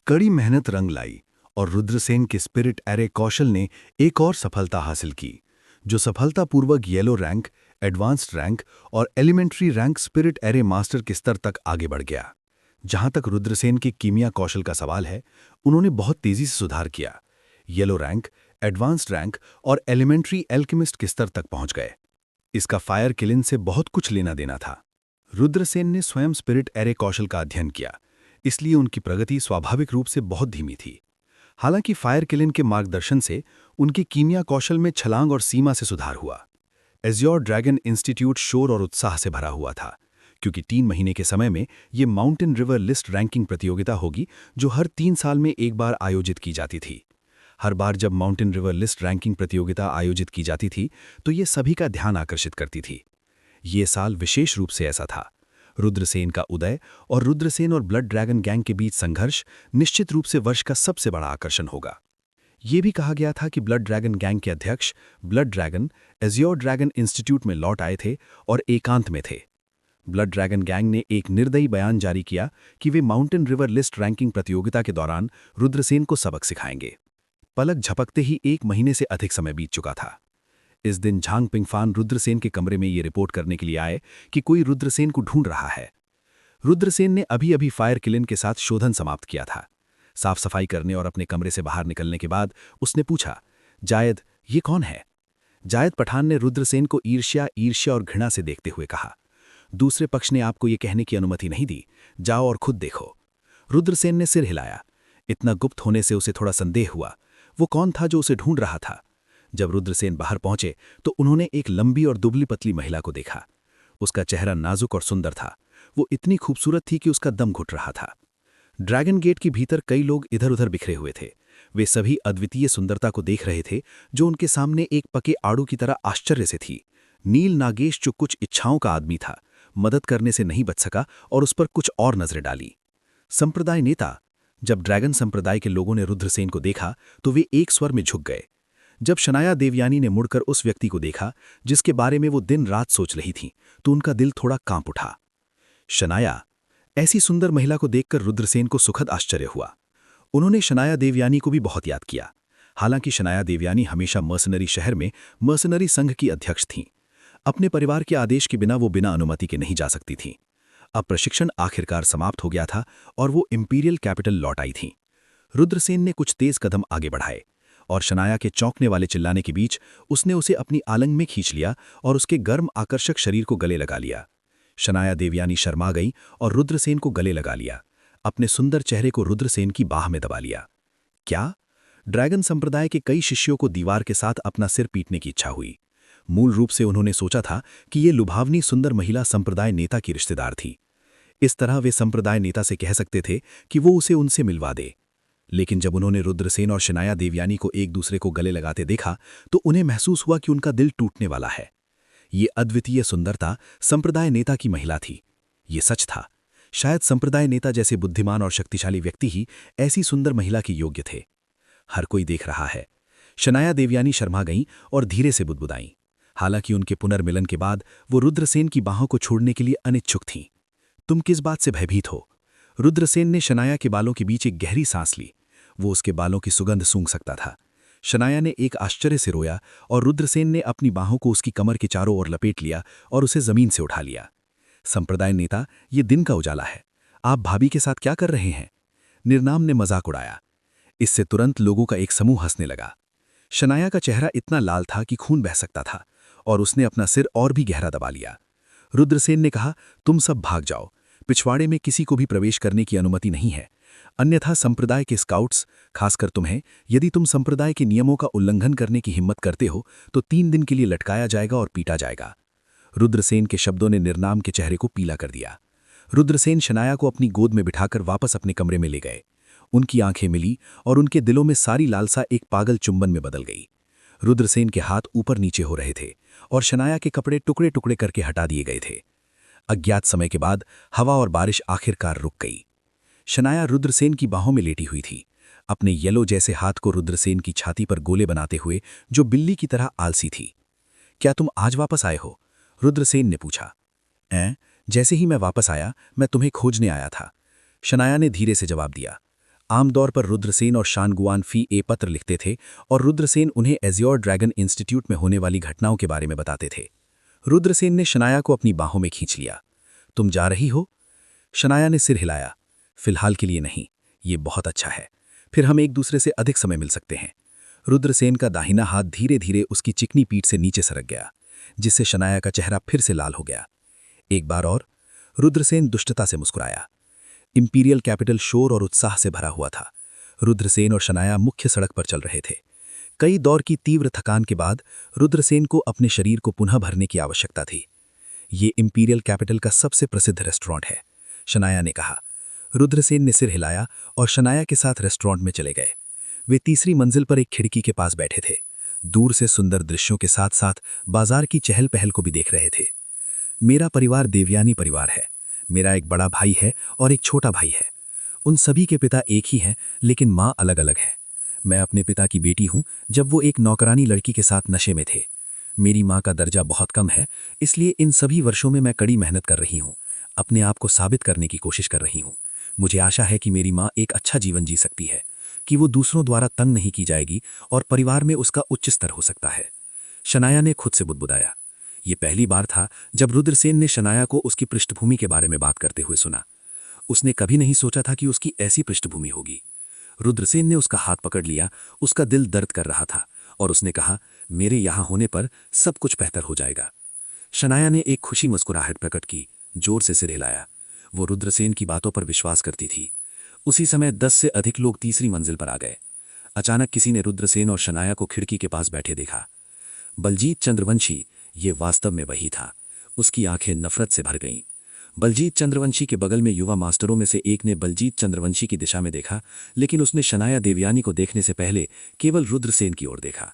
कड़ी मेहनत रंग लाई और रुद्रसेन के स्पिरिट एरे कौशल ने एक और सफलता हासिल की, जो सफलतापूर्वक येलो रैंक, एडवांस्ड रैंक और elementary rank spirit array master के स्तर तक आगे बढ़ गया। जहां तक रुद्रसेन के कीमिया कौशल का सवाल है, उन्होंने बहुत तेजी से सुधार किया। येलो रैंक, एडवांस्ड रैंक और एलिमेंट्री एल्केमिस्ट के स्तर तक पहुंच गए। इसका फायर किलिन से बहुत कुछ लेना देना था। रुद्रसेन ने स्वयं स्पिरिट एरे कौशल का अध्ययन किया, इसलिए उनकी प्रगति स्वाभाविक रूप से बहुत धीमी थी। हालांकि फायर किलिन के मार्गदर्शन से उनके कीमिया कौशल में छलांग और सीमा से सुधार हुआ। एज्योर ड्रैगन इंस्टीट्यूट शोर और उत्साह से भरा हुआ था, क्योंकि 3 महीने के समय में ये माउंटेन रिवर लिस्ट रैंकिंग प्रतियोगिता होगी, जो हर 3 साल में एक बार आयोजित की जाती थी। हर बार जब माउंटेन रिवर लिस्ट रैंकिंग प्रतियोगिता आयोजित की जाती थी, तो ये सभी का ध्यान आकर्षित करती थी। ये साल विशेष रूप से ऐसा था। रुद्रसेन का उदय और रुद्रसेन और ब्लड ड्रैगन गैंग के बीच संघर्ष निश्चित रूप से वर्ष का सबसे बड़ा आकर्षण होगा। ये भी कहा गया था कि ब्लड ड्रैगन गैंग के अध्यक्ष blood dragon azure dragon institute में लौट आए थे और एकांत में थे। ब्लड ड्रैगन गैंग ने एक निर्दयी बयान जारी किया कि वे माउंटेन रिवर लिस्ट रैंकिंग प्रतियोगिता के दौरान रुद्रसेन को सबक सिखाएंगे। पलक झपकते ही 1 महीने से अधिक समय बीत चुका था। इस दिन झांग पिंगफान रुद्रसेन के कमरे में ये रिपोर्ट करने के लिए आए कि कोई रुद्रसेन को ढूंढ रहा है। रुद्रसेन ने अभी अभी फायर किलिन के साथ शोधन समाप्त किया था। साफ सफाई करने और अपने कमरे से बाहर निकलने के बाद उसने पूछा, जायद, ये कौन है? जायद पठान ने रुद्रसेन को ईर्ष्या ईर्ष्या और घृणा से देखते हुए कहा, दूसरे पक्ष ने आपको ये कहने की अनुमति नहीं दी, जाओ और खुद देखो। रुद्रसेन ने सिर हिलाया। इतना गुप्त होने से उसे थोड़ा संदेह हुआ। वो कौन था जो उसे ढूंढ रहा था? जब रुद्रसेन बाहर पहुंचे तो उन्होंने एक लंबी और दुबली पतली महिला को देखा। उसका चेहरा नाजुक और सुंदर था। वो इतनी खूबसूरत थी कि उसका दम घुट रहा था। ड्रैगन गेट के भीतर कई लोग इधर उधर बिखरे हुए थे। वे सभी अद्वितीय सुंदरता को देख रहे थे, जो उनके सामने एक पके आड़ू की तरह आश्चर्य से थी। नील नागेश, जो कुछ इच्छाओं का आदमी था, मदद करने से नहीं बच सका और उस पर कुछ और नजरें डाली। संप्रदाय नेता। जब ड्रैगन संप्रदाय के लोगों ने रुद्रसेन को देखा तो वे एक स्वर में झुक गए। जब शनाया देवयानी ने मुड़कर उस व्यक्ति को देखा जिसके बारे में वो दिन रात सोच रही थी, तो उनका दिल थोड़ा कांप उठा। शनाया। ऐसी सुंदर महिला को देखकर रुद्रसेन को सुखद आश्चर्य हुआ। उन्होंने शनाया देवयानी को भी बहुत याद किया। हालांकि शनाया देवयानी हमेशा मर्सनरी शहर में मर्सनरी संघ की अध्यक्ष थीं। अपने परिवार के आदेश के बिना वो बिना अनुमति के नहीं जा सकती थीं। अब प्रशिक्षण आखिरकार समाप्त हो गया था और वो इंपीरियल कैपिटल लौट आई थीं। रुद्रसेन ने कुछ तेज कदम आगे बढ़ाए और शनाया के चौंकने वाले चिल्लाने के बीच उसने उसे अपनी आलंग में खींच लिया और उसके गर्म आकर्षक शरीर को गले लगा लिया। शनाया देवयानी शर्मा गई और रुद्रसेन को गले लगा लिया। अपने सुंदर चेहरे को रुद्रसेन की बाह में दबा लिया। क्या? ड्रैगन संप्रदाय के कई शिष्यों को दीवार के साथ अपना सिर पीटने की इच्छा हुई। मूल रूप से उन्होंने सोचा था कि ये लुभावनी सुंदर महिला संप्रदाय नेता की रिश्तेदार थी। इस तरह वे संप्रदाय नेता से कह सकते थे कि वो उसे उनसे मिलवा दे। लेकिन जब उन्होंने रुद्रसेन और शनाया देवयानी को एक दूसरे को गले लगाते देखा तो उन्हें महसूस हुआ कि उनका दिल टूटने वाला है। ये अद्वितीय सुंदरता संप्रदाय नेता की महिला थी। ये सच था। शायद संप्रदाय नेता जैसे बुद्धिमान और शक्तिशाली व्यक्ति ही ऐसी सुंदर महिला के योग्य थे। हर कोई देख रहा है। शनाया देवयानी शर्मा गईं और धीरे से बुदबुदाईं। हालांकि उनके पुनर्मिलन के बाद वो रुद्रसेन की बाहों को छोड़ने के लिए अनिच्छुक थीं। तुम किस बात से भयभीत हो? रुद्रसेन ने शनाया के बालों के बीच एक गहरी सांस ली। वो उसके बालों की सुगंध सूंघ सकता था। शनाया ने एक आश्चर्य से रोया और रुद्रसेन ने अपनी बाहों को उसकी कमर के चारों ओर लपेट लिया और उसे जमीन से उठा लिया। संप्रदाय नेता, ये दिन का उजाला है। आप भाभी के साथ क्या कर रहे हैं? निर्नाम ने मजाक उड़ाया। इससे तुरंत लोगों का एक समूह हंसने लगा। शनाया का चेहरा इतना लाल था कि खून बह सकता था और उसने अपना सिर और भी गहरा दबा लिया। रुद्रसेन ने कहा, तुम सब भाग जाओ। पिछवाड़े में किसी को भी प्रवेश करने की अनुमति नहीं है। अन्यथा संप्रदाय के स्काउट्स, खासकर तुम्हें, यदि तुम संप्रदाय के नियमों का उल्लंघन करने की हिम्मत करते हो तो 3 दिन के लिए लटकाया जाएगा और पीटा जाएगा। रुद्रसेन के शब्दों ने निर्नाम के चेहरे को पीला कर दिया। रुद्रसेन शनाया को अपनी गोद में बिठाकर वापस अपने कमरे में ले गए। उनकी आंखें मिली और उनके दिलों में सारी लालसा एक पागल चुंबन में बदल गई। रुद्रसेन के हाथ ऊपर नीचे हो रहे थे और शनाया के कपड़े टुकड़े टुकड़े करके हटा दिए गए थे। अज्ञात समय के बाद हवा और बारिश आखिरकार रुक गई। शनाया रुद्रसेन की बाहों में लेटी हुई थी, अपने येलो जैसे हाथ को रुद्रसेन की छाती पर गोले बनाते हुए, जो बिल्ली की तरह आलसी थी। क्या तुम आज वापस आए हो? रुद्रसेन ने पूछा। जैसे ही मैं वापस आया, मैं तुम्हें खोजने आया था, शनाया ने धीरे से जवाब दिया। आमतौर पर रुद्रसेन और शानगुआन फी ए पत्र लिखते थे और रुद्रसेन उन्हें एज्योर ड्रैगन इंस्टीट्यूट में होने वाली घटनाओं के बारे में बताते थे। रुद्रसेन ने शनाया को अपनी बाहों में खींच लिया। तुम जा रही हो? शनाया ने सिर हिलाया। फिलहाल के लिए नहीं, ये बहुत अच्छा है, फिर हम एक दूसरे से अधिक समय मिल सकते हैं। रुद्रसेन का दाहिना हाथ धीरे धीरे उसकी चिकनी पीठ से नीचे सरक गया, जिससे शनाया का चेहरा फिर से लाल हो गया। एक बार और। रुद्रसेन दुष्टता से मुस्कुराया। इंपीरियल कैपिटल शोर और उत्साह से भरा हुआ था। रुद्रसेन और शनाया मुख्य सड़क पर चल रहे थे। कई दौर की तीव्र थकान के बाद रुद्रसेन को अपने शरीर को पुनः भरने की आवश्यकता थी। ये इंपीरियल कैपिटल का सबसे प्रसिद्ध रेस्टोरेंट है, शनाया ने कहा। रुद्रसेन ने सिर हिलाया और शनाया के साथ रेस्टोरेंट में चले गए। वे तीसरी मंजिल पर एक खिड़की के पास बैठे थे, दूर से सुंदर दृश्यों के साथ साथ बाजार की चहल पहल को भी देख रहे थे। मेरा परिवार देवयानी परिवार है। मेरा एक बड़ा भाई है और एक छोटा भाई है। उन सभी के पिता एक ही हैं, लेकिन माँ अलग अलग है। मैं अपने पिता की बेटी हूँ जब वो एक नौकरानी लड़की के साथ नशे में थे। मेरी माँ का दर्जा बहुत कम है, इसलिए इन सभी वर्षों में मैं कड़ी मेहनत कर रही हूँ, अपने आप को साबित करने की कोशिश कर रही हूँ। मुझे आशा है कि मेरी माँ एक अच्छा जीवन जी सकती है, कि वो दूसरों द्वारा तंग नहीं की जाएगी और परिवार में उसका उच्च स्तर हो सकता है। शनाया ने खुद से बुदबुदाया। ये पहली बार था जब रुद्रसेन ने शनाया को उसकी पृष्ठभूमि के बारे में बात करते हुए सुना। उसने कभी नहीं सोचा था कि उसकी ऐसी पृष्ठभूमि होगी। रुद्रसेन ने उसका हाथ पकड़ लिया। उसका दिल दर्द कर रहा था और उसने कहा, मेरे यहाँ होने पर सब कुछ बेहतर हो जाएगा। शनाया ने एक खुशी मुस्कुराहट प्रकट की, जोर से सिर हिलाया। वो रुद्रसेन की बातों पर विश्वास करती थी। उसी समय 10 से अधिक लोग तीसरी मंजिल पर आ गए। अचानक किसी ने रुद्रसेन और शनाया को खिड़की के पास बैठे देखा। बलजीत चंद्रवंशी, ये वास्तव में वही था। उसकी आंखें नफरत से भर गईं। बलजीत चंद्रवंशी के बगल में युवा मास्टरों में से एक ने बलजीत चंद्रवंशी की दिशा में देखा, लेकिन उसने शनाया देवयानी को देखने से पहले केवल रुद्रसेन की ओर देखा।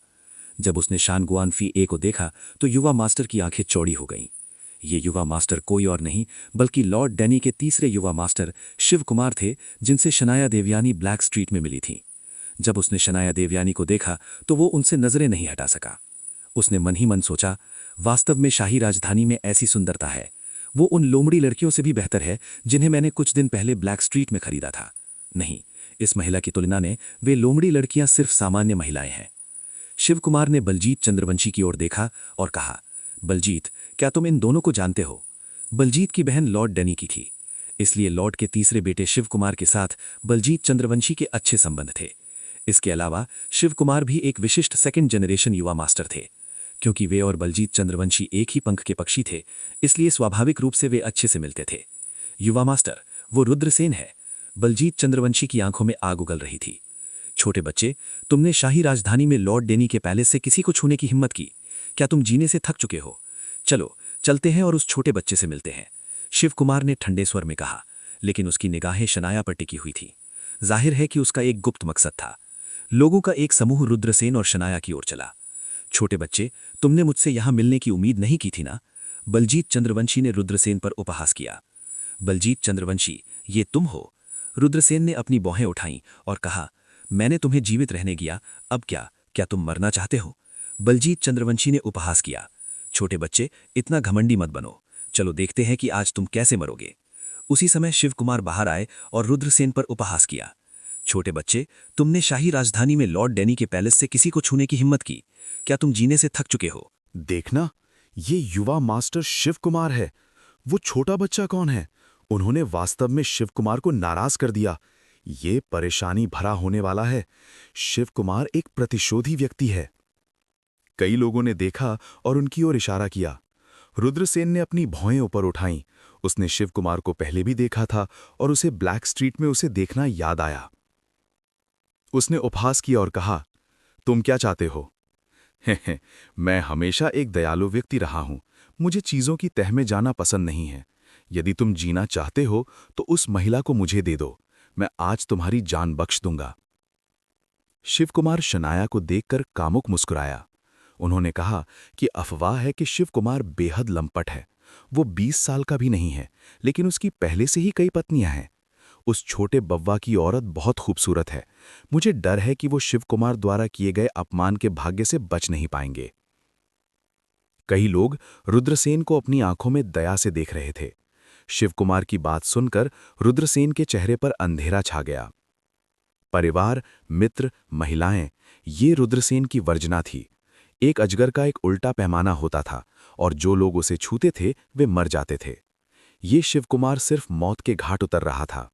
जब उसने शानगुआन फी ए को देखा तो युवा मास्टर की आंखें चौड़ी हो गईं। ये युवा मास्टर कोई और नहीं बल्कि लॉर्ड डैनी के तीसरे युवा मास्टर शिव कुमार थे, जिनसे शनाया देवयानी ब्लैक स्ट्रीट में मिली थी। जब उसने शनाया देवयानी को देखा तो वो उनसे नजरें नहीं हटा सका। उसने मन ही मन सोचा, वास्तव में शाही राजधानी में ऐसी सुंदरता है, वो उन लोमड़ी लड़कियों से भी बेहतर है जिन्हें मैंने कुछ दिन पहले ब्लैक स्ट्रीट में खरीदा था। नहीं, इस महिला की तुलना में वे लोमड़ी लड़कियां सिर्फ सामान्य महिलाएं हैं। शिव कुमार ने बलजीत चंद्रवंशी की ओर देखा और कहा, बलजीत, क्या तुम इन दोनों को जानते हो? बलजीत की बहन लॉर्ड डैनी की थी, इसलिए लॉर्ड के तीसरे बेटे शिव कुमार के साथ बलजीत चंद्रवंशी के अच्छे संबंध थे। इसके अलावा शिव कुमार भी एक विशिष्ट सेकंड जनरेशन युवा मास्टर थे। क्योंकि वे और बलजीत चंद्रवंशी एक ही पंख के पक्षी थे, इसलिए स्वाभाविक रूप से वे अच्छे से मिलते थे। युवा मास्टर, वो रुद्रसेन है। बलजीत चंद्रवंशी की आंखों में आग उगल रही थी। छोटे बच्चे, तुमने शाही राजधानी में लॉर्ड डेनी के पैलेस से किसी को छूने की हिम्मत की? क्या तुम जीने से थक चुके हो? चलो चलते हैं और उस छोटे बच्चे से मिलते हैं, शिव कुमार ने ठंडे स्वर में कहा, लेकिन उसकी निगाहें शनाया पर टिकी हुई थी। जाहिर है कि उसका एक गुप्त मकसद था। लोगों का एक समूह रुद्रसेन और शनाया की ओर चला। छोटे बच्चे, तुमने मुझसे यहां मिलने की उम्मीद नहीं की थी ना? बलजीत चंद्रवंशी ने रुद्रसेन पर उपहास किया। बलजीत चंद्रवंशी, ये तुम हो? रुद्रसेन ने अपनी भौहें उठाईं और कहा, मैंने तुम्हें जीवित रहने दिया, अब क्या तुम मरना चाहते हो? बलजीत चंद्रवंशी ने उपहास किया। छोटे बच्चे, इतना घमंडी मत बनो, चलो देखते हैं कि आज तुम कैसे मरोगे। उसी समय शिव कुमार बाहर आए और रुद्रसेन पर उपहास किया। छोटे बच्चे, तुमने शाही राजधानी में लॉर्ड डैनी के पैलेस से किसी को छूने की हिम्मत की? क्या तुम जीने से थक चुके हो? देखना, ये युवा मास्टर शिव कुमार है। वो छोटा बच्चा कौन है? उन्होंने वास्तव में शिव कुमार को नाराज कर दिया। ये परेशानी भरा होने वाला है। शिव कुमार एक प्रतिशोधी व्यक्ति है। कई लोगों ने देखा और उनकी ओर इशारा किया। रुद्रसेन ने अपनी भौएं ऊपर उठाईं। उसने शिव कुमार को पहले भी देखा था और उसे ब्लैक स्ट्रीट में उसे देखना याद आया। उसने उपहास किया और कहा, तुम क्या चाहते हो? मैं हमेशा एक दयालु व्यक्ति रहा हूं। मुझे चीजों की तह में जाना पसंद नहीं है। यदि तुम जीना चाहते हो तो उस महिला को मुझे दे दो। मैं आज तुम्हारी जान बख्श दूंगा। शिव कुमार शनाया को देखकर कामुक मुस्कुराया। उन्होंने कहा कि अफवाह है कि शिव कुमार बेहद लंपट है। वो 20 साल का भी नहीं है, लेकिन उसकी पहले से ही कई पत्नियां हैं। उस छोटे बव्वा की औरत बहुत खूबसूरत है। मुझे डर है कि वो शिव कुमार द्वारा किए गए अपमान के भाग्य से बच नहीं पाएंगे। कई लोग रुद्रसेन को अपनी आंखों में दया से देख रहे थे। शिव कुमार की बात सुनकर रुद्रसेन के चेहरे पर अंधेरा छा गया। परिवार, मित्र, महिलाएं, ये रुद्रसेन की वर्जना थी। एक अजगर का एक उल्टा पैमाना होता था और जो लोग उसे छूते थे वे मर जाते थे। ये शिवकुमार सिर्फ मौत के घाट उतर रहा था।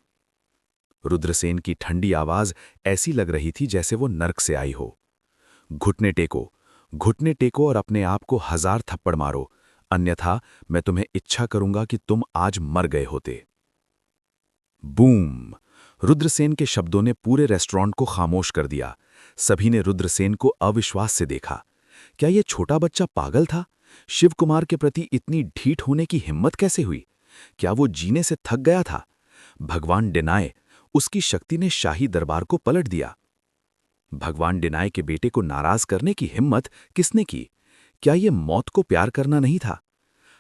रुद्रसेन की ठंडी आवाज ऐसी लग रही थी जैसे वो नर्क से आई हो। घुटने टेको और अपने आप को 1000 थप्पड़ मारो, अन्यथा मैं तुम्हें इच्छा करूंगा कि तुम आज मर गए होते। बूम! रुद्रसेन के शब्दों ने पूरे रेस्टोरेंट को खामोश कर दिया। सभी ने रुद्रसेन को अविश्वास से देखा। क्या ये छोटा बच्चा पागल था? शिवकुमार के प्रति इतनी ढीठ होने की हिम्मत कैसे हुई? क्या वो जीने से थक गया था? भगवान डिनाय, उसकी शक्ति ने शाही दरबार को पलट दिया। भगवान डिनाय के बेटे को नाराज करने की हिम्मत किसने की? क्या ये मौत को प्यार करना नहीं था?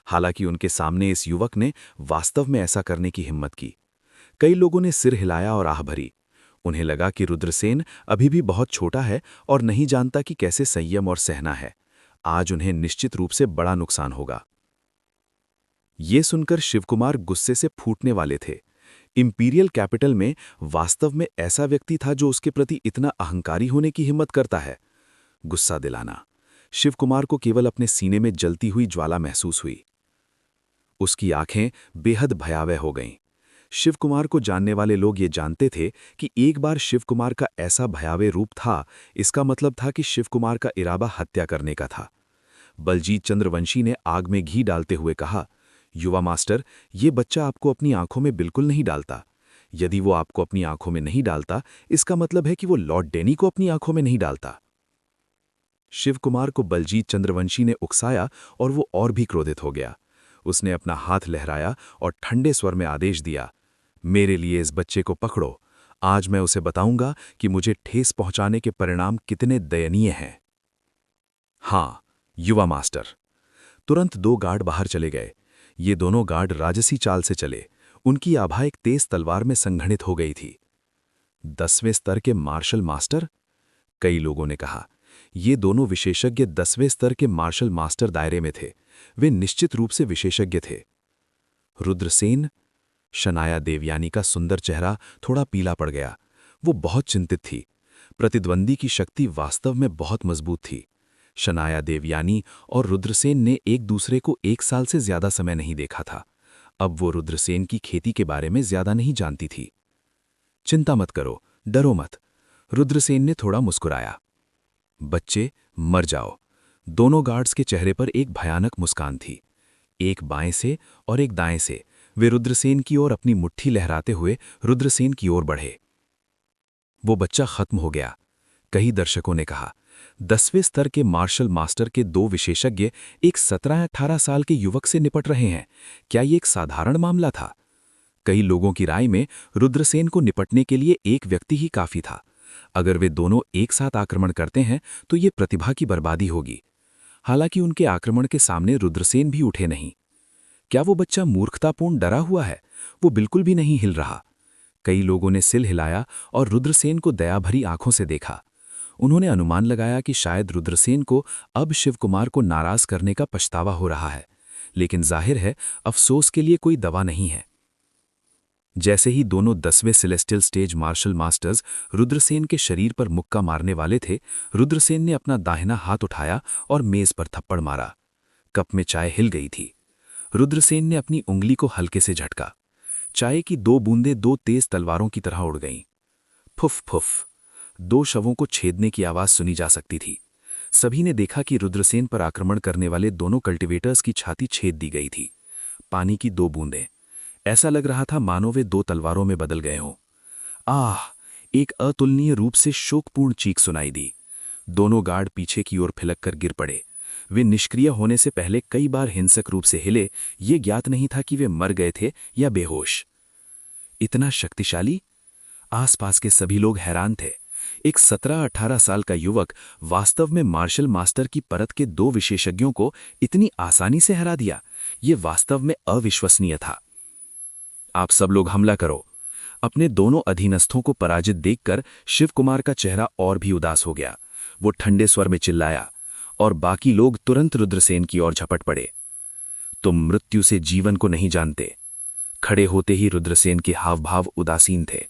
हालांकि उनके सामने इस युवक ने वास्तव में ऐसा करने की हिम्मत की। कई लोगों ने सिर हिलाया और आह भरी। उन्हें लगा कि रुद्रसेन अभी भी बहुत छोटा है और नहीं जानता कि कैसे संयम और सहना है। आज उन्हें निश्चित रूप से बड़ा नुकसान होगा। ये सुनकर शिवकुमार गुस्से से फूटने वाले थे। इंपीरियल कैपिटल में वास्तव में ऐसा व्यक्ति था जो उसके प्रति इतना अहंकारी होने की हिम्मत करता है। गुस्सा दिलाना। शिवकुमार को केवल अपने सीने में जलती हुई ज्वाला महसूस हुई। उसकी आंखें बेहद भयावह हो गईं। शिवकुमार को जानने वाले लोग ये जानते थे कि एक बार शिवकुमार का ऐसा भयावह रूप था, इसका मतलब था कि शिवकुमार का इरादा हत्या करने का था। बलजीत चंद्रवंशी ने आग में घी डालते हुए कहा, युवा मास्टर, ये बच्चा आपको अपनी आंखों में बिल्कुल नहीं डालता। यदि वो आपको अपनी आंखों में नहीं डालता, इसका मतलब है कि वो लॉर्ड डेनी को अपनी आंखों में नहीं डालता। शिवकुमार को बलजीत चंद्रवंशी ने उकसाया और वो और भी क्रोधित हो गया। उसने अपना हाथ लहराया और ठंडे स्वर में आदेश दिया, मेरे लिए इस बच्चे को पकड़ो। आज मैं उसे बताऊंगा कि मुझे ठेस पहुंचाने के परिणाम कितने दयनीय हैं। हाँ, युवा मास्टर। तुरंत 2 गार्ड बाहर चले गए। ये दोनों गार्ड राजसी चाल से चले। उनकी आभा एक तेज तलवार में संघनित हो गई थी। 10वें स्तर के मार्शल मास्टर? कई लोगों ने कहा। ये दोनों विशेषज्ञ 10वें स्तर के मार्शल मास्टर दायरे में थे। वे निश्चित रूप से विशेषज्ञ थे। रुद्रसेन? शनाया देवयानी का सुंदर चेहरा थोड़ा पीला पड़ गया। वो बहुत चिंतित थी। प्रतिद्वंदी की शक्ति वास्तव में बहुत मजबूत थी। शनाया देवयानी और रुद्रसेन ने एक दूसरे को 1 साल से ज्यादा समय नहीं देखा था। अब वो रुद्रसेन की खेती के बारे में ज्यादा नहीं जानती थी। चिंता मत करो, डरो मत। रुद्रसेन ने थोड़ा मुस्कुराया। बच्चे, मर जाओ। दोनों गार्ड्स के चेहरे पर एक भयानक मुस्कान थी। एक बाएं से और एक दाएं से वे रुद्रसेन की ओर अपनी मुट्ठी लहराते हुए रुद्रसेन की ओर बढ़े। वो बच्चा खत्म हो गया। कई दर्शकों ने कहा, 10वें स्तर के मार्शल मास्टर के 2 विशेषज्ञ एक 17-18 साल के युवक से निपट रहे हैं। क्या ये एक साधारण मामला था? कई लोगों की राय में रुद्रसेन को निपटने के लिए एक व्यक्ति ही काफी था। अगर वे दोनों एक साथ आक्रमण करते हैं तो ये प्रतिभा की बर्बादी होगी। हालांकि उनके आक्रमण के सामने रुद्रसेन भी उठे नहीं। क्या वो बच्चा मूर्खतापूर्ण डरा हुआ है? वो बिल्कुल भी नहीं हिल रहा। कई लोगों ने सिर हिलाया और रुद्रसेन को दया भरी आंखों से देखा। उन्होंने अनुमान लगाया कि शायद रुद्रसेन को अब शिवकुमार को नाराज करने का पछतावा हो रहा है, लेकिन जाहिर है अफसोस के लिए कोई दवा नहीं है। जैसे ही दोनों 10वें celestial stage martial masters Rudrasen के शरीर पर मुक्का मारने वाले थे, रुद्रसेन ने अपना दाहिना हाथ उठाया और मेज पर थप्पड़ मारा। कप में चाय हिल गई थी। रुद्रसेन ने अपनी उंगली को हल्के से झटका। चाय की 2 बूंदें 2 तेज तलवारों की तरह उड़ गईं। फुफ फुफ। 2 शवों को छेदने की आवाज सुनी जा सकती थी। सभी ने देखा कि रुद्रसेन पर आक्रमण करने वाले दोनों कल्टिवेटर्स की छाती छेद दी गई थी। पानी की 2 बूंदें। ऐसा लग रहा था मानो वे 2 तलवारों में बदल गए हों। आह! एक अतुलनीय रूप से शोकपूर्ण चीख सुनाई दी। दोनों गार्ड पीछे की ओर फिलक कर गिर पड़े। वे निष्क्रिय होने से पहले कई बार हिंसक रूप से हिले। ये ज्ञात नहीं था कि वे मर गए थे या बेहोश। इतना शक्तिशाली? आसपास के सभी लोग हैरान थे। एक 17-18 साल का युवक वास्तव में मार्शल मास्टर की परत के 2 विशेषज्ञों को इतनी आसानी से हरा दिया। ये वास्तव में अविश्वसनीय था। आप सब लोग हमला करो। अपने दोनों अधीनस्थों को पराजित देखकर शिवकुमार का चेहरा और भी उदास हो गया। वो ठंडे स्वर में चिल्लाया और बाकी लोग तुरंत रुद्रसेन की ओर झपट पड़े। तुम मृत्यु से जीवन को नहीं जानते। खड़े होते ही रुद्रसेन के हाव भाव उदासीन थे।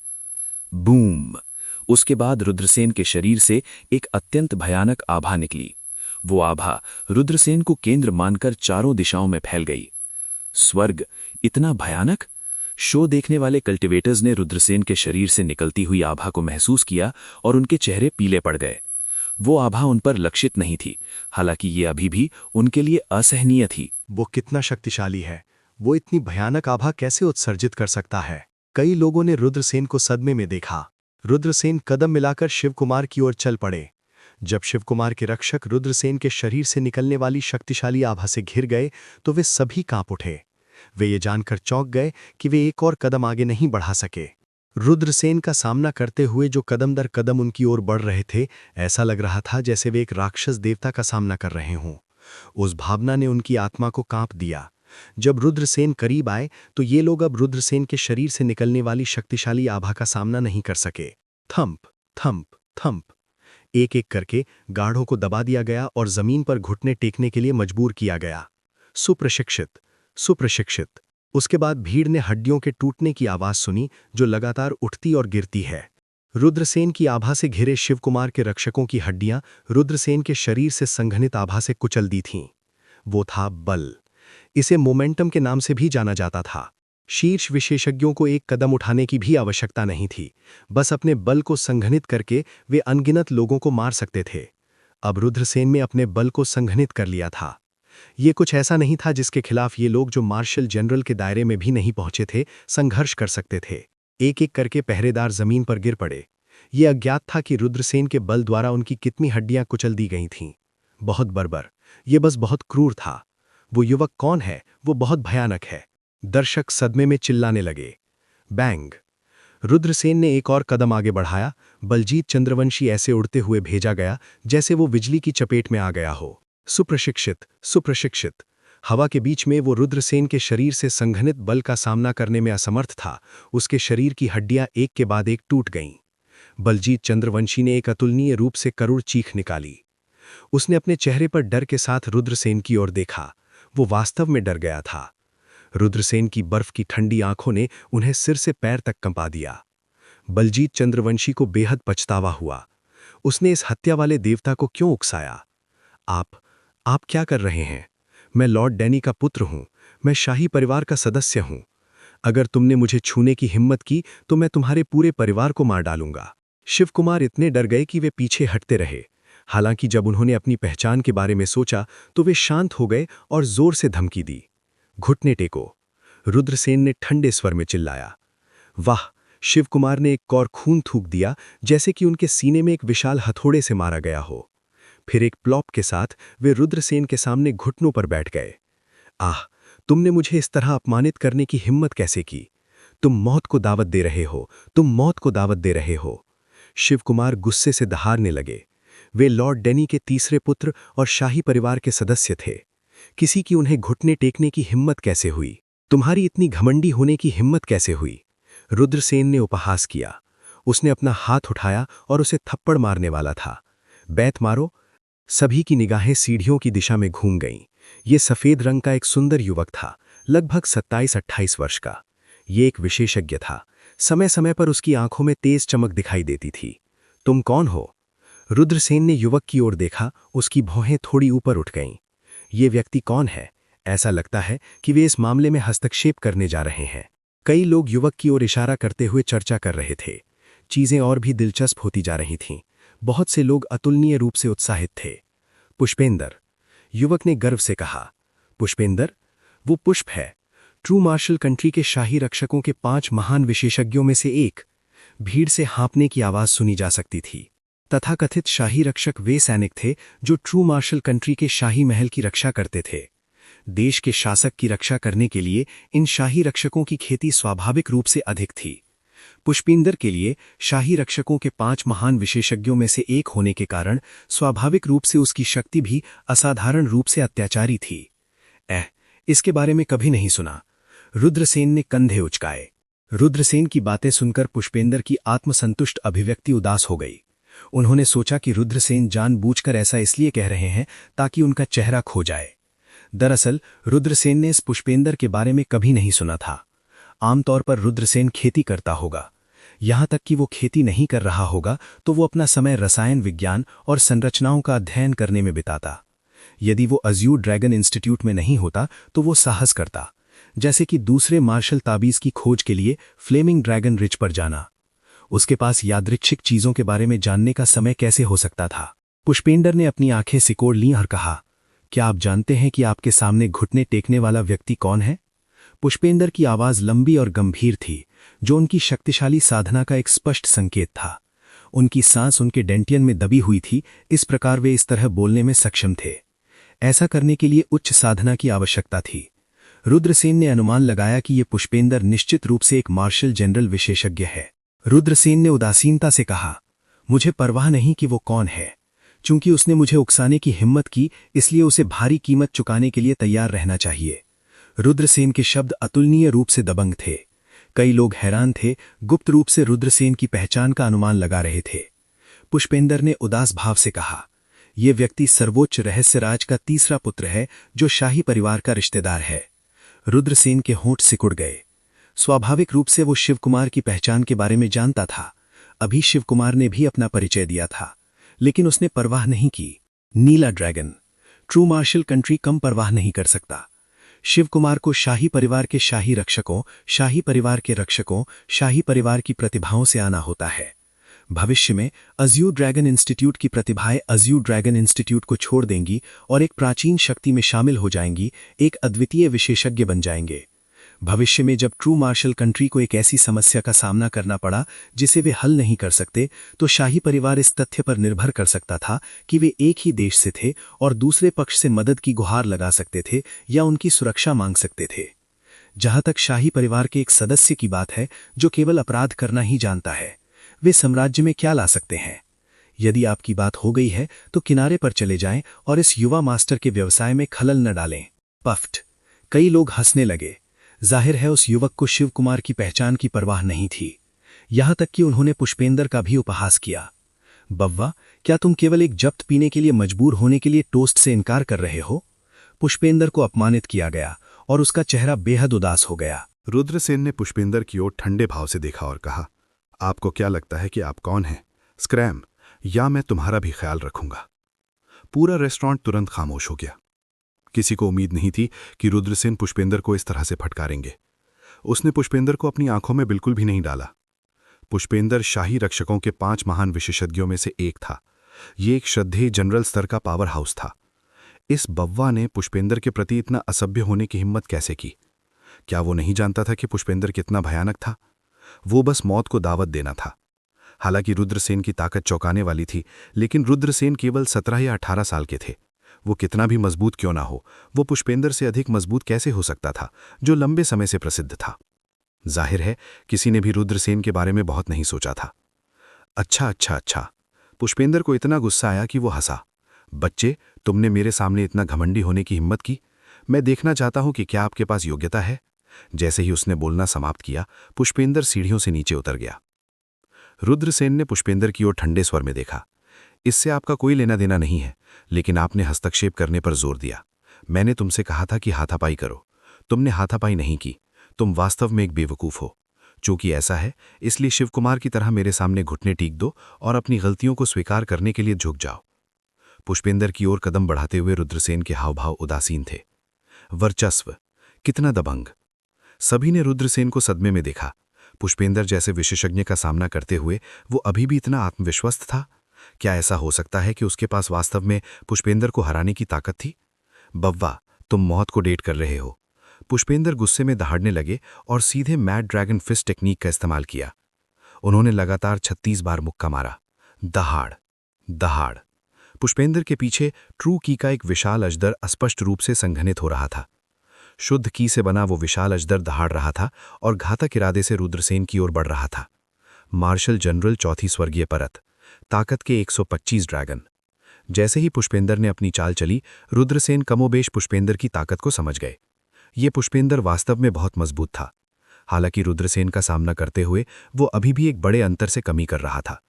बूम! उसके बाद रुद्रसेन के शरीर से एक अत्यंत भयानक आभा निकली। वो आभा रुद्रसेन को केंद्र मानकर चारों दिशाओं में फैल गई। स्वर्ग, इतना भयानक? शो देखने वाले कल्टिवेटर्स ने रुद्रसेन के शरीर से निकलती हुई आभा को महसूस किया और उनके चेहरे पीले पड़ गए। वो आभा उन पर लक्षित नहीं थी, हालांकि ये अभी भी उनके लिए असहनीय थी। वो कितना शक्तिशाली है, वो इतनी भयानक आभा कैसे उत्सर्जित कर सकता है? कई लोगों ने रुद्रसेन को सदमे में देखा। रुद्रसेन कदम मिलाकर शिवकुमार की ओर चल पड़े। जब शिवकुमार के रक्षक रुद्रसेन के शरीर से निकलने वाली शक्तिशाली आभा से घिर गए तो वे सभी कांप उठे। वे ये जानकर चौंक गए कि वे एक और कदम आगे नहीं बढ़ा सके। रुद्रसेन का सामना करते हुए जो कदम दर कदम उनकी ओर बढ़ रहे थे, ऐसा लग रहा था जैसे वे एक राक्षस देवता का सामना कर रहे हों। उस भावना ने उनकी आत्मा को कांप दिया। जब रुद्रसेन करीब आए तो ये लोग अब रुद्रसेन के शरीर से निकलने वाली शक्तिशाली आभा का सामना नहीं कर सके। थंप थंप थंप, एक एक करके गाढ़ों को दबा दिया गया और जमीन पर घुटने टेकने के लिए मजबूर किया गया। सुप्रशिक्षित, सुप्रशिक्षित। उसके बाद भीड़ ने हड्डियों के टूटने की आवाज सुनी जो लगातार उठती और गिरती है। रुद्रसेन की आभा से घिरे शिवकुमार के रक्षकों की हड्डियां रुद्रसेन के शरीर से संघनित आभा से कुचल दी थीं। वो था बल। इसे मोमेंटम के नाम से भी जाना जाता था। शीर्ष विशेषज्ञों को एक कदम उठाने की भी आवश्यकता नहीं थी, बस अपने बल को संघनित करके वे अनगिनत लोगों को मार सकते थे। अब रुद्रसेन ने अपने बल को संघनित कर लिया था। ये कुछ ऐसा नहीं था जिसके खिलाफ ये लोग, जो मार्शल जनरल के दायरे में भी नहीं पहुंचे थे, संघर्ष कर सकते थे। एक एक करके पहरेदार जमीन पर गिर पड़े। ये अज्ञात था कि रुद्रसेन के बल द्वारा उनकी कितनी हड्डियां कुचल दी गई थीं। बहुत बर्बर, ये बस बहुत क्रूर था। वो युवक कौन है? वो बहुत भयानक है। दर्शक सदमे में चिल्लाने लगे। बैंग! रुद्रसेन ने एक और कदम आगे बढ़ाया। बलजीत चंद्रवंशी ऐसे उड़ते हुए भेजा गया जैसे वो बिजली की चपेट में आ गया हो। सुप्रशिक्षित, सुप्रशिक्षित। हवा के बीच में वो रुद्रसेन के शरीर से संघनित बल का सामना करने में असमर्थ था। उसके शरीर की हड्डियां एक के बाद एक टूट गईं। बलजीत चंद्रवंशी ने एक अतुलनीय रूप से करुण चीख निकाली। उसने अपने चेहरे पर डर के साथ रुद्रसेन की ओर देखा। वो वास्तव में डर गया था। रुद्रसेन की बर्फ की ठंडी आंखों ने उन्हें सिर से पैर तक कंपा दिया। बलजीत चंद्रवंशी को बेहद पछतावा हुआ। उसने इस हत्या वाले देवता को क्यों उकसाया? आप क्या कर रहे हैं? मैं लॉर्ड डैनी का पुत्र हूं। मैं शाही परिवार का सदस्य हूं। अगर तुमने मुझे छूने की हिम्मत की तो मैं तुम्हारे पूरे परिवार को मार डालूंगा। शिवकुमार इतने डर गए कि वे पीछे हटते रहे। हालांकि जब उन्होंने अपनी पहचान के बारे में सोचा तो वे शांत हो गए और जोर से धमकी दी। घुटने टेको! रुद्रसेन ने ठंडे स्वर में चिल्लाया। वाह! शिवकुमार ने एक और खून थूक दिया, जैसे कि उनके सीने में एक विशाल हथौड़े से मारा गया हो। फिर एक प्लॉप के साथ वे रुद्रसेन के सामने घुटनों पर बैठ गए। आह! तुमने मुझे इस तरह अपमानित करने की हिम्मत कैसे की? तुम मौत को दावत दे रहे हो, तुम मौत को दावत दे रहे हो। शिवकुमार गुस्से से दहाड़ने लगे। वे लॉर्ड डैनी के तीसरे पुत्र और शाही परिवार के सदस्य थे। किसी की उन्हें घुटने टेकने की हिम्मत कैसे हुई? तुम्हारी इतनी घमंडी होने की हिम्मत कैसे हुई? रुद्रसेन ने उपहास किया। उसने अपना हाथ उठाया और उसे थप्पड़ मारने वाला था। बैत मारो! सभी की निगाहें सीढ़ियों की दिशा में घूम गईं। ये सफेद रंग का एक सुंदर युवक था, लगभग 27-28 वर्ष का। ये एक विशेषज्ञ था। समय समय पर उसकी आंखों में तेज चमक दिखाई देती थी। तुम कौन हो? रुद्रसेन ने युवक की ओर देखा। उसकी भौहें थोड़ी ऊपर उठ गईं। ये व्यक्ति कौन है? ऐसा लगता है कि वे इस मामले में हस्तक्षेप करने जा रहे हैं। कई लोग युवक की ओर इशारा करते हुए चर्चा कर रहे थे। चीजें और भी दिलचस्प होती जा रही थीं। बहुत से लोग अतुलनीय रूप से उत्साहित थे। पुष्पेंदर! युवक ने गर्व से कहा। पुष्पेंदर? वो पुष्प है, ट्रू मार्शल कंट्री के शाही रक्षकों के 5 महान विशेषज्ञों में से एक। भीड़ से हाँपने की आवाज सुनी जा सकती थी। तथाकथित शाही रक्षक वे सैनिक थे जो ट्रू मार्शल कंट्री के शाही महल की रक्षा करते थे। देश के शासक की रक्षा करने के लिए इन शाही रक्षकों की खेती स्वाभाविक रूप से अधिक थी। पुष्पिंदर के लिए शाही रक्षकों के 5 महान विशेषज्ञों में से एक होने के कारण स्वाभाविक रूप से उसकी शक्ति भी असाधारण रूप से अत्याचारी थी। इसके बारे में कभी नहीं सुना। रुद्रसेन ने कंधे उचकाए। रुद्रसेन की बातें सुनकर पुष्पेंदर की आत्मसंतुष्ट अभिव्यक्ति उदास हो गई। उन्होंने सोचा कि रुद्रसेन जानबूझकर ऐसा इसलिए कह रहे हैं ताकि उनका चेहरा खो जाए। दरअसल रुद्रसेन ने इस पुष्पेंदर के बारे में कभी नहीं सुना था। आमतौर पर रुद्रसेन खेती करता होगा यहाँ तक कि वो खेती नहीं कर रहा होगा तो वो अपना समय रसायन विज्ञान और संरचनाओं का अध्ययन करने में बिताता। यदि वो अज्यूर ड्रैगन इंस्टीट्यूट में नहीं होता तो वो साहस करता, जैसे कि दूसरे मार्शल ताबीज़ की खोज के लिए फ्लेमिंग ड्रैगन रिज पर जाना। उसके पास यादृच्छिक चीज़ों के बारे में जानने का समय कैसे हो सकता था? पुष्पेंद्र ने अपनी आंखें सिकोड़ लीं और कहा, क्या आप जानते हैं कि आपके सामने घुटने टेकने वाला व्यक्ति कौन है? पुष्पेंद्र की आवाज़ लंबी और गंभीर थी, जो उनकी शक्तिशाली साधना का एक स्पष्ट संकेत था। उनकी सांस उनके डेंटियन में दबी हुई थी, इस प्रकार वे इस तरह बोलने में सक्षम थे। ऐसा करने के लिए उच्च साधना की आवश्यकता थी। रुद्रसेन ने अनुमान लगाया कि ये पुष्पेंद्र निश्चित रूप से एक मार्शल जनरल विशेषज्ञ है। रुद्रसेन ने उदासीनता से कहा, मुझे परवाह नहीं कि वो कौन है। चूंकि उसने मुझे उकसाने की हिम्मत की, इसलिए उसे भारी कीमत चुकाने के लिए तैयार रहना चाहिए। रुद्रसेन के शब्द अतुलनीय रूप से दबंग थे। कई लोग हैरान थे, गुप्त रूप से रुद्रसेन की पहचान का अनुमान लगा रहे थे। पुष्पेंद्र ने उदास भाव से कहा, यह व्यक्ति सर्वोच्च रहस्यराज का तीसरा पुत्र है, जो शाही परिवार का रिश्तेदार है। रुद्रसेन के होंठ सिकुड़ गए। स्वाभाविक रूप से वो शिवकुमार की पहचान के बारे में जानता था। अभी शिवकुमार ने भी अपना परिचय दिया था, लेकिन उसने परवाह नहीं की। नीला ड्रैगन, ट्रू मार्शल कंट्री कम परवाह नहीं कर सकता। शिवकुमार को शाही परिवार के शाही रक्षकों, शाही परिवार के रक्षकों, शाही परिवार की प्रतिभाओं से आना होता है। भविष्य में अज्यूर ड्रैगन इंस्टीट्यूट की प्रतिभाएं अज्यूर ड्रैगन इंस्टीट्यूट को छोड़ देंगी और एक प्राचीन शक्ति में शामिल हो जाएंगी, एक अद्वितीय विशेषज्ञ बन जाएंगे। भविष्य में जब ट्रू मार्शल कंट्री को एक ऐसी समस्या का सामना करना पड़ा जिसे वे हल नहीं कर सकते, तो शाही परिवार इस तथ्य पर निर्भर कर सकता था कि वे एक ही देश से थे और दूसरे पक्ष से मदद की गुहार लगा सकते थे या उनकी सुरक्षा मांग सकते थे। जहां तक शाही परिवार के एक सदस्य की बात है जो केवल अपराध करना ही जानता है, वे साम्राज्य में क्या ला सकते हैं? यदि आपकी बात हो गई है तो किनारे पर चले जाएं और इस युवा मास्टर के व्यवसाय में खलल न डालें। पफ्ट। कई लोग हंसने लगे। जाहिर है उस युवक को शिवकुमार की पहचान की परवाह नहीं थी। यहां तक कि उन्होंने पुष्पेंद्र का भी उपहास किया। बव्वा, क्या तुम केवल एक जब्त पीने के लिए मजबूर होने के लिए टोस्ट से इनकार कर रहे हो? पुष्पेंद्र को अपमानित किया गया और उसका चेहरा बेहद उदास हो गया। रुद्रसेन ने पुष्पेंद्र की ओर ठंडे भाव से देखा और कहा, आपको क्या लगता है कि आप कौन हैं? स्क्रैम, या मैं तुम्हारा भी ख्याल रखूंगा। पूरा रेस्टोरेंट तुरंत खामोश हो गया। किसी को उम्मीद नहीं थी कि रुद्रसेन पुष्पेंद्र को इस तरह से फटकारेंगे। उसने पुष्पेंद्र को अपनी आंखों में बिल्कुल भी नहीं डाला। पुष्पेंद्र शाही रक्षकों के 5 महान विशेषज्ञों में से एक था। ये एक श्रद्धेय जनरल स्तर का पावर हाउस था। इस बव्वा ने पुष्पेंद्र के प्रति इतना असभ्य होने की हिम्मत कैसे की? क्या वो नहीं जानता था कि पुष्पेंद्र कितना भयानक था? वो बस मौत को दावत देना था। हालांकि रुद्रसेन की ताकत चौंकाने वाली थी, लेकिन रुद्रसेन केवल 17 या 18 साल के थे। वो कितना भी मजबूत क्यों ना हो, वो पुष्पेंद्र से अधिक मजबूत कैसे हो सकता था, जो लंबे समय से प्रसिद्ध था? जाहिर है किसी ने भी रुद्रसेन के बारे में बहुत नहीं सोचा था। अच्छा। पुष्पेंद्र को इतना गुस्सा आया कि वो हंसा। बच्चे, तुमने मेरे सामने इतना घमंडी होने की हिम्मत की। मैं देखना चाहता हूं कि क्या आपके पास योग्यता है। जैसे ही उसने बोलना समाप्त किया, पुष्पेंद्र सीढ़ियों से नीचे उतर गया। रुद्रसेन ने पुष्पेंद्र की ओर ठंडे स्वर में देखा। इससे आपका कोई लेना देना नहीं है, लेकिन आपने हस्तक्षेप करने पर जोर दिया। मैंने तुमसे कहा था कि हाथापाई करो। तुमने हाथापाई नहीं की। तुम वास्तव में एक बेवकूफ हो। चूंकि ऐसा है, इसलिए शिवकुमार की तरह मेरे सामने घुटने टीक दो और अपनी गलतियों को स्वीकार करने के लिए झुक जाओ। पुष्पेंद्र की ओर कदम बढ़ाते हुए रुद्रसेन के हावभाव उदासीन थे। वर्चस्व, कितना दबंग। सभी ने रुद्रसेन को सदमे में देखा। पुष्पेंद्र जैसे विशेषज्ञ का सामना करते हुए वो अभी भी इतना आत्मविश्वस्त था। क्या ऐसा हो सकता है कि उसके पास वास्तव में पुष्पेंद्र को हराने की ताकत थी? बव्वा, तुम मौत को डेट कर रहे हो। पुष्पेंद्र गुस्से में दहाड़ने लगे और सीधे मैड ड्रैगन फिस्ट टेक्निक का इस्तेमाल किया। उन्होंने लगातार 36 बार मुक्का मारा। दहाड़। पुष्पेंद्र के पीछे ट्रू की का एक विशाल अजदर स्पष्ट रूप से संघनित हो रहा था। शुद्ध की से बना वो विशाल अजदर दहाड़ रहा था और घातक इरादे से रुद्रसेन की ओर बढ़ रहा था। मार्शल जनरल चौथी स्वर्गीय परत, ताकत के 125 ड्रैगन। जैसे ही पुष्पेंद्र ने अपनी चाल चली, रुद्रसेन कमोबेश पुष्पेंद्र की ताकत को समझ गए। ये पुष्पेंद्र वास्तव में बहुत मजबूत था। हालांकि रुद्रसेन का सामना करते हुए वो अभी भी एक बड़े अंतर से कमी कर रहा था,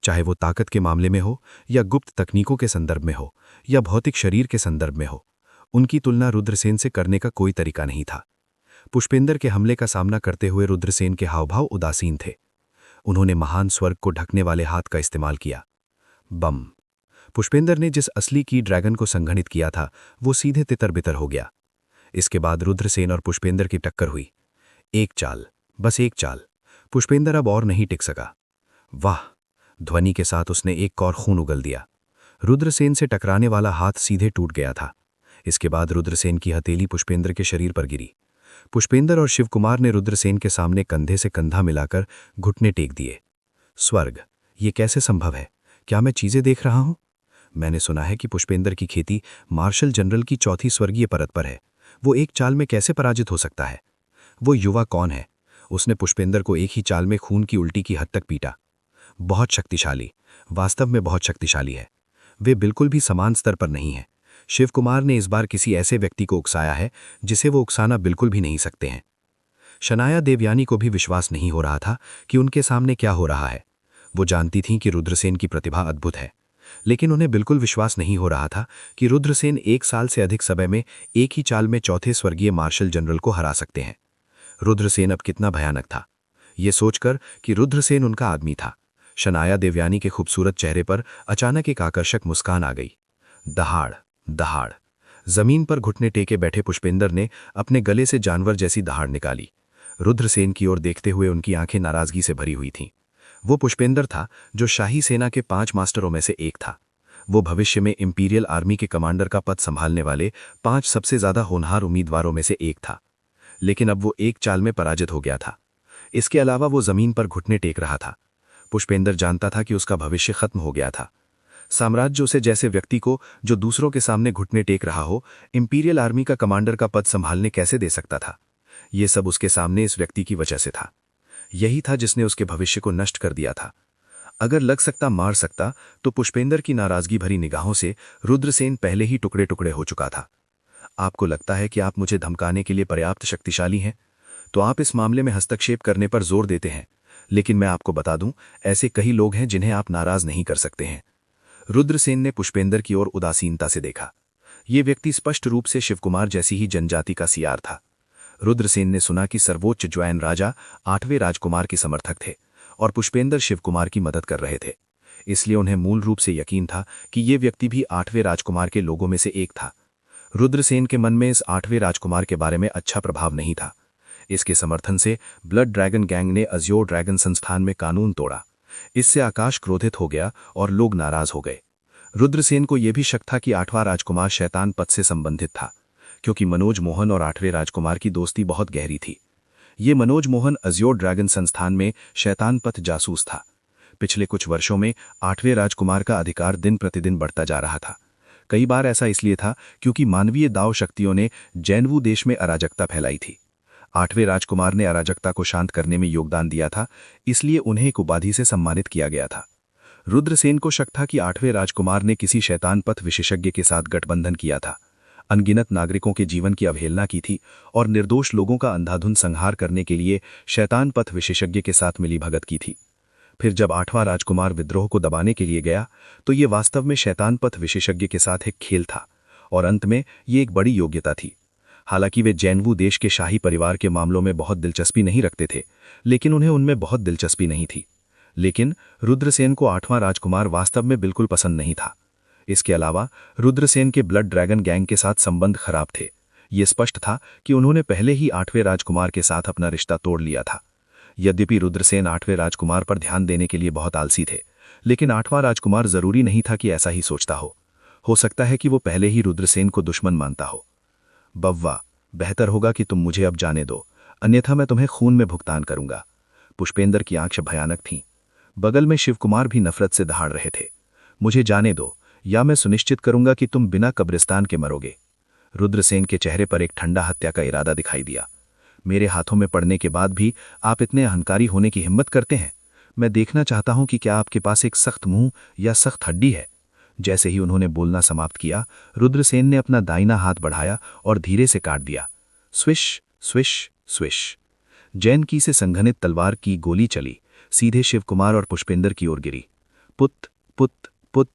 चाहे वो ताकत के मामले में हो या गुप्त तकनीकों के संदर्भ में हो या भौतिक शरीर के संदर्भ में हो। उनकी तुलना रुद्रसेन से करने का कोई तरीका नहीं था। पुष्पेंद्र के हमले का सामना करते हुए रुद्रसेन के हावभाव उदासीन थे। उन्होंने महान स्वर्ग को ढकने वाले हाथ का इस्तेमाल किया। बम। पुष्पेंद्र ने जिस असली की ड्रैगन को संघनित किया था वो सीधे तितर-बितर हो गया। इसके बाद रुद्रसेन और पुष्पेंद्र की टक्कर हुई। एक चाल, बस एक चाल। पुष्पेंद्र अब और नहीं टिक सका। वाह! ध्वनि के साथ उसने एक कौर खून उगल दिया। रुद्रसेन से टकराने वाला हाथ सीधे टूट गया था। इसके बाद रुद्रसेन की हथेली पुष्पेंद्र के शरीर पर गिरी। पुष्पेंद्र और शिवकुमार ने रुद्रसेन के सामने कंधे से कंधा मिलाकर घुटने टेक दिए। स्वर्ग, ये कैसे संभव है? क्या मैं चीजें देख रहा हूं? मैंने सुना है कि पुष्पेंद्र की खेती मार्शल जनरल की चौथी स्वर्गीय परत पर है। वो एक चाल में कैसे पराजित हो सकता है? वो युवा कौन है? उसने पुष्पेंद्र को एक ही चाल में खून की उल्टी की हद तक पीटा। बहुत शक्तिशाली, वास्तव में बहुत शक्तिशाली है। वे बिल्कुल भी समान स्तर पर नहीं है। शिवकुमार ने इस बार किसी ऐसे व्यक्ति को उकसाया है जिसे वो उकसाना बिल्कुल भी नहीं सकते हैं। शनाया देवयानी को भी विश्वास नहीं हो रहा था कि उनके सामने क्या हो रहा है। वो जानती थीं कि रुद्रसेन की प्रतिभा अद्भुत है, लेकिन उन्हें बिल्कुल विश्वास नहीं हो रहा था कि रुद्रसेन एक साल से अधिक समय में एक ही चाल में चौथे स्वर्गीय मार्शल जनरल को हरा सकते हैं। रुद्रसेन अब कितना भयानक था, ये सोचकर कि रुद्रसेन उनका आदमी था। शनाया देवयानी के खूबसूरत चेहरे पर अचानक एक आकर्षक मुस्कान आ गई। दहाड़, दहाड़। जमीन पर घुटने टेके बैठे पुष्पेंद्र ने अपने गले से जानवर जैसी दहाड़ निकाली। रुद्रसेन की ओर देखते हुए उनकी आंखें नाराजगी से भरी हुई थीं। वो पुष्पेंद्र था जो शाही सेना के 5 मास्टरों में से एक था। वो भविष्य में इंपीरियल आर्मी के कमांडर का पद संभालने वाले 5 सबसे ज्यादा होनहार उम्मीदवारों में से एक था। लेकिन अब वो एक चाल में पराजित हो गया था। इसके अलावा वो जमीन पर घुटने टेक रहा था। पुष्पेंद्र जानता था कि उसका भविष्य खत्म हो गया था। साम्राज्य उसे जैसे व्यक्ति को जो दूसरों के सामने घुटने टेक रहा हो, इंपीरियल आर्मी का कमांडर का पद संभालने कैसे दे सकता था? ये सब उसके सामने इस व्यक्ति की वजह से था। यही था जिसने उसके भविष्य को नष्ट कर दिया था। अगर लग सकता मार सकता, तो पुष्पेंद्र की नाराजगी भरी निगाहों से रुद्रसेन पहले ही टुकड़े टुकड़े हो चुका था। आपको लगता है कि आप मुझे धमकाने के लिए पर्याप्त शक्तिशाली हैं, तो आप इस मामले में हस्तक्षेप करने पर जोर देते हैं, लेकिन मैं आपको बता दूं, ऐसे कई लोग हैं जिन्हें आप नाराज नहीं कर सकते हैं। रुद्रसेन ने पुष्पेंद्र की ओर उदासीनता से देखा। ये व्यक्ति स्पष्ट रूप से शिवकुमार जैसी ही जनजाति का सियार था। रुद्रसेन ने सुना कि सर्वोच्च ज्वैन राजा 8वें राजकुमार के समर्थक थे और पुष्पेंद्र शिवकुमार की मदद कर रहे थे। इसलिए उन्हें मूल रूप से यकीन था कि ये व्यक्ति भी 8वें राजकुमार के लोगों में से एक था। रुद्रसेन के मन में इस 8वें राजकुमार के बारे में अच्छा प्रभाव नहीं था। इसके समर्थन से ब्लड ड्रैगन गैंग ने अज्योर ड्रैगन संस्थान में कानून तोड़ा। इससे आकाश क्रोधित हो गया और लोग नाराज हो गए। रुद्रसेन को यह भी शक था कि 8वां राजकुमार शैतान पथ से संबंधित था, क्योंकि मनोज मोहन और 8वें राजकुमार की दोस्ती बहुत गहरी थी। ये मनोज मोहन अज्योर ड्रैगन संस्थान में शैतान पथ जासूस था। पिछले कुछ वर्षों में 8वें राजकुमार का अधिकार दिन प्रतिदिन बढ़ता जा रहा था। कई बार ऐसा इसलिए था क्योंकि मानवीय दाव शक्तियों ने जैनवू देश में अराजकता फैलाई थी। 8वें राजकुमार ने अराजकता को शांत करने में योगदान दिया था, इसलिए उन्हें एक उपाधि से सम्मानित किया गया था। रुद्रसेन को शक था कि 8वें राजकुमार ने किसी शैतान पथ विशेषज्ञ के साथ गठबंधन किया था, अनगिनत नागरिकों के जीवन की अवहेलना की थी और निर्दोष लोगों का अंधाधुंध संहार करने के लिए शैतान पथ विशेषज्ञ के साथ मिलीभगत की थी। फिर जब 8वां राजकुमार विद्रोह को दबाने के लिए गया, तो ये वास्तव में शैतान पथ विशेषज्ञ के साथ एक खेल था और अंत में ये एक बड़ी योग्यता थी। हालांकि वे जैनवू देश के शाही परिवार के मामलों में बहुत दिलचस्पी नहीं रखते थे, लेकिन उन्हें उनमें बहुत दिलचस्पी नहीं थी। लेकिन रुद्रसेन को 8वां राजकुमार वास्तव में बिल्कुल पसंद नहीं था। इसके अलावा रुद्रसेन के ब्लड ड्रैगन गैंग के साथ संबंध खराब थे। ये स्पष्ट था कि उन्होंने पहले ही 8वें राजकुमार के साथ अपना रिश्ता तोड़ लिया था। यद्यपि रुद्रसेन 8वें राजकुमार पर ध्यान देने के लिए बहुत आलसी थे, लेकिन 8वां राजकुमार जरूरी नहीं था कि ऐसा ही सोचता हो सकता है कि वो पहले ही रुद्रसेन को दुश्मन मानता हो। बव्वा, बेहतर होगा कि तुम मुझे अब जाने दो, अन्यथा मैं तुम्हें खून में भुगतान करूंगा। पुष्पेंद्र की आंखें भयानक थीं। बगल में शिवकुमार भी नफरत से दहाड़ रहे थे। मुझे जाने दो, या मैं सुनिश्चित करूंगा कि तुम बिना कब्रिस्तान के मरोगे। रुद्रसेन के चेहरे पर एक ठंडा हत्या का इरादा दिखाई दिया। मेरे हाथों में पड़ने के बाद भी आप इतने अहंकारी होने की हिम्मत करते हैं। मैं देखना चाहता हूं कि क्या आपके पास एक सख्त मुंह या सख्त हड्डी है। जैसे ही उन्होंने बोलना समाप्त किया, रुद्रसेन ने अपना दाहिना हाथ बढ़ाया और धीरे से काट दिया। Swish swish swish. जैन की से संघनित तलवार की गोली चली, सीधे शिवकुमार और पुष्पेंद्र की ओर गिरी। पुत पुत पुत,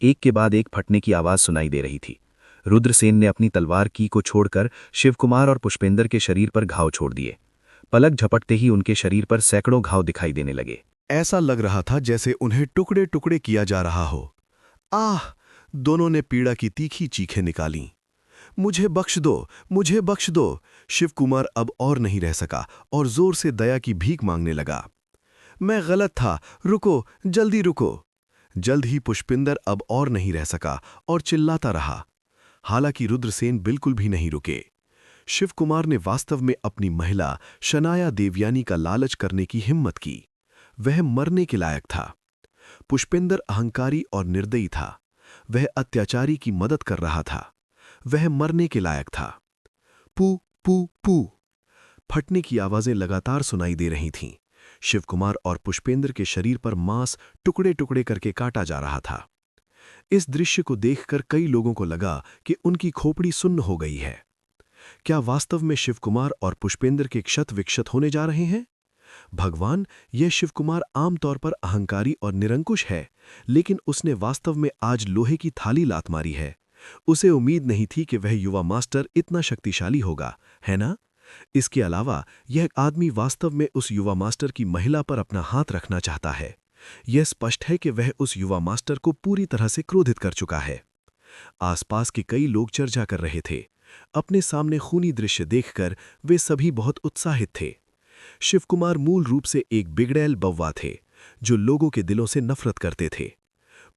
एक के बाद एक फटने की आवाज सुनाई दे रही थी। रुद्रसेन ने अपनी तलवार की को छोड़कर शिवकुमार और पुष्पेंद्र के शरीर पर घाव छोड़ दिए। पलक झपटते ही उनके शरीर पर सैकड़ों घाव दिखाई देने लगे। ऐसा लग रहा था जैसे उन्हें टुकड़े टुकड़े किया जा रहा हो। आह! दोनों ने पीड़ा की तीखी चीखें निकालीं। मुझे बख्श दो, मुझे बख्श दो। शिवकुमार अब और नहीं रह सका और जोर से दया की भीख मांगने लगा। मैं गलत था, रुको, जल्दी रुको। जल्द ही पुष्पिंदर अब और नहीं रह सका और चिल्लाता रहा। हालांकि रुद्रसेन बिल्कुल भी नहीं रुके। शिवकुमार ने वास्तव में अपनी महिला शनाया देवयानी का लालच करने की हिम्मत की। वह मरने के लायक था। पुष्पिंदर अहंकारी और निर्दयी था। वह अत्याचारी की मदद कर रहा था। वह मरने के लायक था। पू पू पू फटने की आवाजें लगातार सुनाई दे रही थीं। शिवकुमार और पुष्पेंद्र के शरीर पर मांस टुकड़े टुकड़े करके काटा जा रहा था। इस दृश्य को देखकर कई लोगों को लगा कि उनकी खोपड़ी सुन्न हो गई है। क्या वास्तव में शिवकुमार और पुष्पेंद्र के क्षत विक्षत होने जा रहे हैं? भगवान, यह शिवकुमार आमतौर पर अहंकारी और निरंकुश है, लेकिन उसने वास्तव में आज लोहे की थाली लात मारी है। उसे उम्मीद नहीं थी कि वह युवा मास्टर इतना शक्तिशाली होगा, है ना? इसके अलावा यह आदमी वास्तव में उस युवा मास्टर की महिला पर अपना हाथ रखना चाहता है। यह स्पष्ट है कि वह उस युवा मास्टर को पूरी तरह से क्रोधित कर चुका है। आसपास के कई लोग चर्चा कर रहे थे। अपने सामने खूनी दृश्य देखकर वे सभी बहुत उत्साहित थे। शिवकुमार मूल रूप से एक बिगड़ैल बव्वा थे, जो लोगों के दिलों से नफरत करते थे।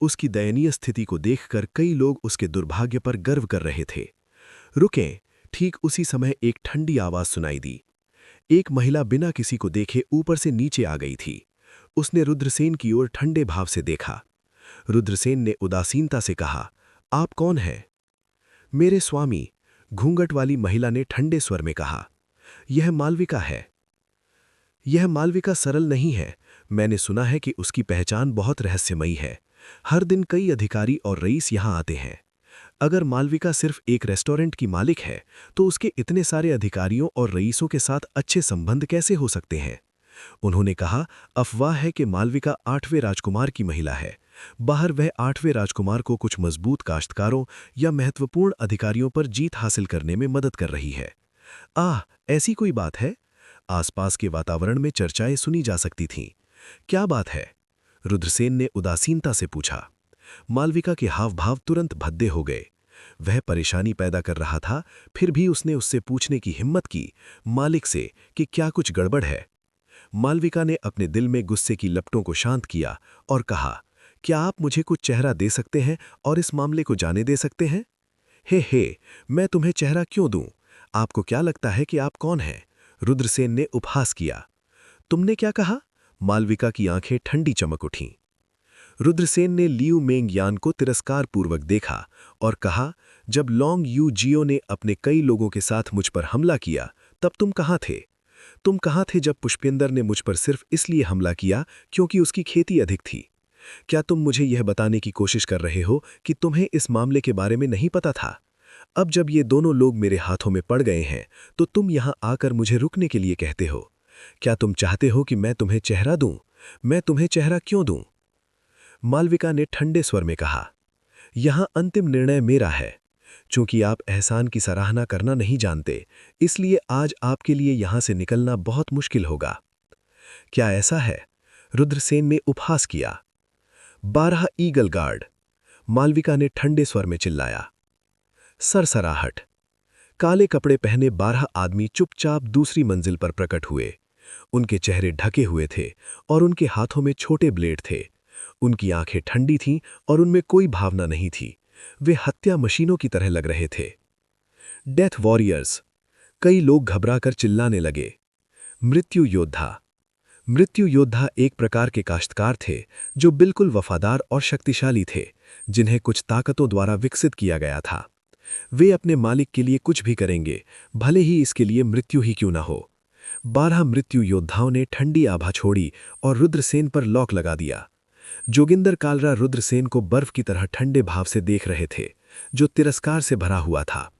उसकी दयनीय स्थिति को देखकर कई लोग उसके दुर्भाग्य पर गर्व कर रहे थे। रुकें! ठीक उसी समय एक ठंडी आवाज सुनाई दी। एक महिला बिना किसी को देखे ऊपर से नीचे आ गई थी। उसने रुद्रसेन की ओर ठंडे भाव से देखा। रुद्रसेन ने उदासीनता से कहा, आप कौन हैं? मेरे स्वामी, घूंघट वाली महिला ने ठंडे स्वर में कहा। यह मालविका है। यह मालविका सरल नहीं है। मैंने सुना है कि उसकी पहचान बहुत रहस्यमयी है। हर दिन कई अधिकारी और रईस यहां आते हैं। अगर मालविका सिर्फ एक रेस्टोरेंट की मालिक है, तो उसके इतने सारे अधिकारियों और रईसों के साथ अच्छे संबंध कैसे हो सकते हैं? उन्होंने कहा, अफवाह है कि मालविका 8वें राजकुमार की महिला है। बाहर वह 8वें राजकुमार को कुछ मजबूत काश्तकारों या महत्वपूर्ण अधिकारियों पर जीत हासिल करने में मदद कर रही है। आह, ऐसी कोई बात है? आसपास के वातावरण में चर्चाएं सुनी जा सकती थीं। क्या बात है? रुद्रसेन ने उदासीनता से पूछा। मालविका के हाव भाव तुरंत भद्दे हो गए। वह परेशानी पैदा कर रहा था, फिर भी उसने उससे पूछने की हिम्मत की, मालिक से, कि क्या कुछ गड़बड़ है। मालविका ने अपने दिल में गुस्से की लपटों को शांत किया और कहा, क्या आप मुझे कुछ चेहरा दे सकते हैं और इस मामले को जाने दे सकते हैं? हे, मैं तुम्हें चेहरा क्यों दूं? आपको क्या लगता है कि आप कौन हैं? रुद्रसेन ने उपहास किया। तुमने क्या कहा? मालविका की आंखें ठंडी चमक उठीं। रुद्रसेन ने लियू मेंग यान को तिरस्कारपूर्वक देखा और कहा, जब लॉन्ग यू जियो ने अपने कई लोगों के साथ मुझ पर हमला किया, तब तुम कहाँ थे? तुम कहाँ थे जब पुष्पेंद्र ने मुझ पर सिर्फ इसलिए हमला किया क्योंकि उसकी खेती अधिक थी? क्या तुम मुझे यह बताने की कोशिश कर रहे हो कि तुम्हें इस मामले के बारे में नहीं पता था? अब जब ये दोनों लोग मेरे हाथों में पड़ गए हैं, तो तुम यहां आकर मुझे रुकने के लिए कहते हो। क्या तुम चाहते हो कि मैं तुम्हें चेहरा दूं? मैं तुम्हें चेहरा क्यों दूं? मालविका ने ठंडे स्वर में कहा, यहां अंतिम निर्णय मेरा है। चूंकि आप एहसान की सराहना करना नहीं जानते, इसलिए आज आपके लिए यहां से निकलना बहुत मुश्किल होगा। क्या ऐसा है? रुद्रसेन ने उपहास किया। 12 ईगल गार्ड, मालविका ने ठंडे स्वर में चिल्लाया। सरसराहट। काले कपड़े पहने 12 आदमी चुपचाप दूसरी मंजिल पर प्रकट हुए। उनके चेहरे ढके हुए थे और उनके हाथों में छोटे ब्लेड थे। उनकी आंखें ठंडी थीं और उनमें कोई भावना नहीं थी। वे हत्या मशीनों की तरह लग रहे थे। Death warriors. कई लोग घबराकर चिल्लाने लगे। मृत्यु योद्धा। मृत्यु योद्धा एक प्रकार के काश्तकार थे जो बिल्कुल वफादार और शक्तिशाली थे, जिन्हें कुछ ताकतों द्वारा विकसित किया गया था। वे अपने मालिक के लिए कुछ भी करेंगे, भले ही इसके लिए मृत्यु ही क्यों न हो। 12 मृत्यु योद्धाओं ने ठंडी आभा छोड़ी और रुद्रसेन पर लॉक लगा दिया। जोगिंदर कालरा रुद्रसेन को बर्फ की तरह ठंडे भाव से देख रहे थे, जो तिरस्कार से भरा हुआ था।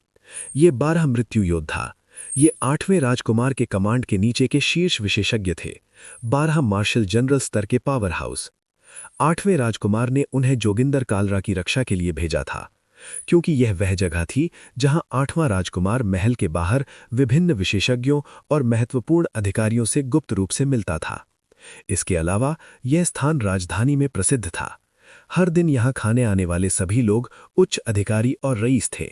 ये 12 मृत्यु योद्धा, ये 8वें राजकुमार के कमांड के नीचे के शीर्ष विशेषज्ञ थे, 12 मार्शल जनरल स्तर के पावर हाउस। 8वें राजकुमार ने उन्हें जोगिंदर कालरा की रक्षा के लिए भेजा था, क्योंकि यह वह जगह थी जहां 8वां राजकुमार महल के बाहर विभिन्न विशेषज्ञों और महत्वपूर्ण अधिकारियों से गुप्त रूप से मिलता था। इसके अलावा यह स्थान राजधानी में प्रसिद्ध था। हर दिन यहाँ खाने आने वाले सभी लोग उच्च अधिकारी और रईस थे।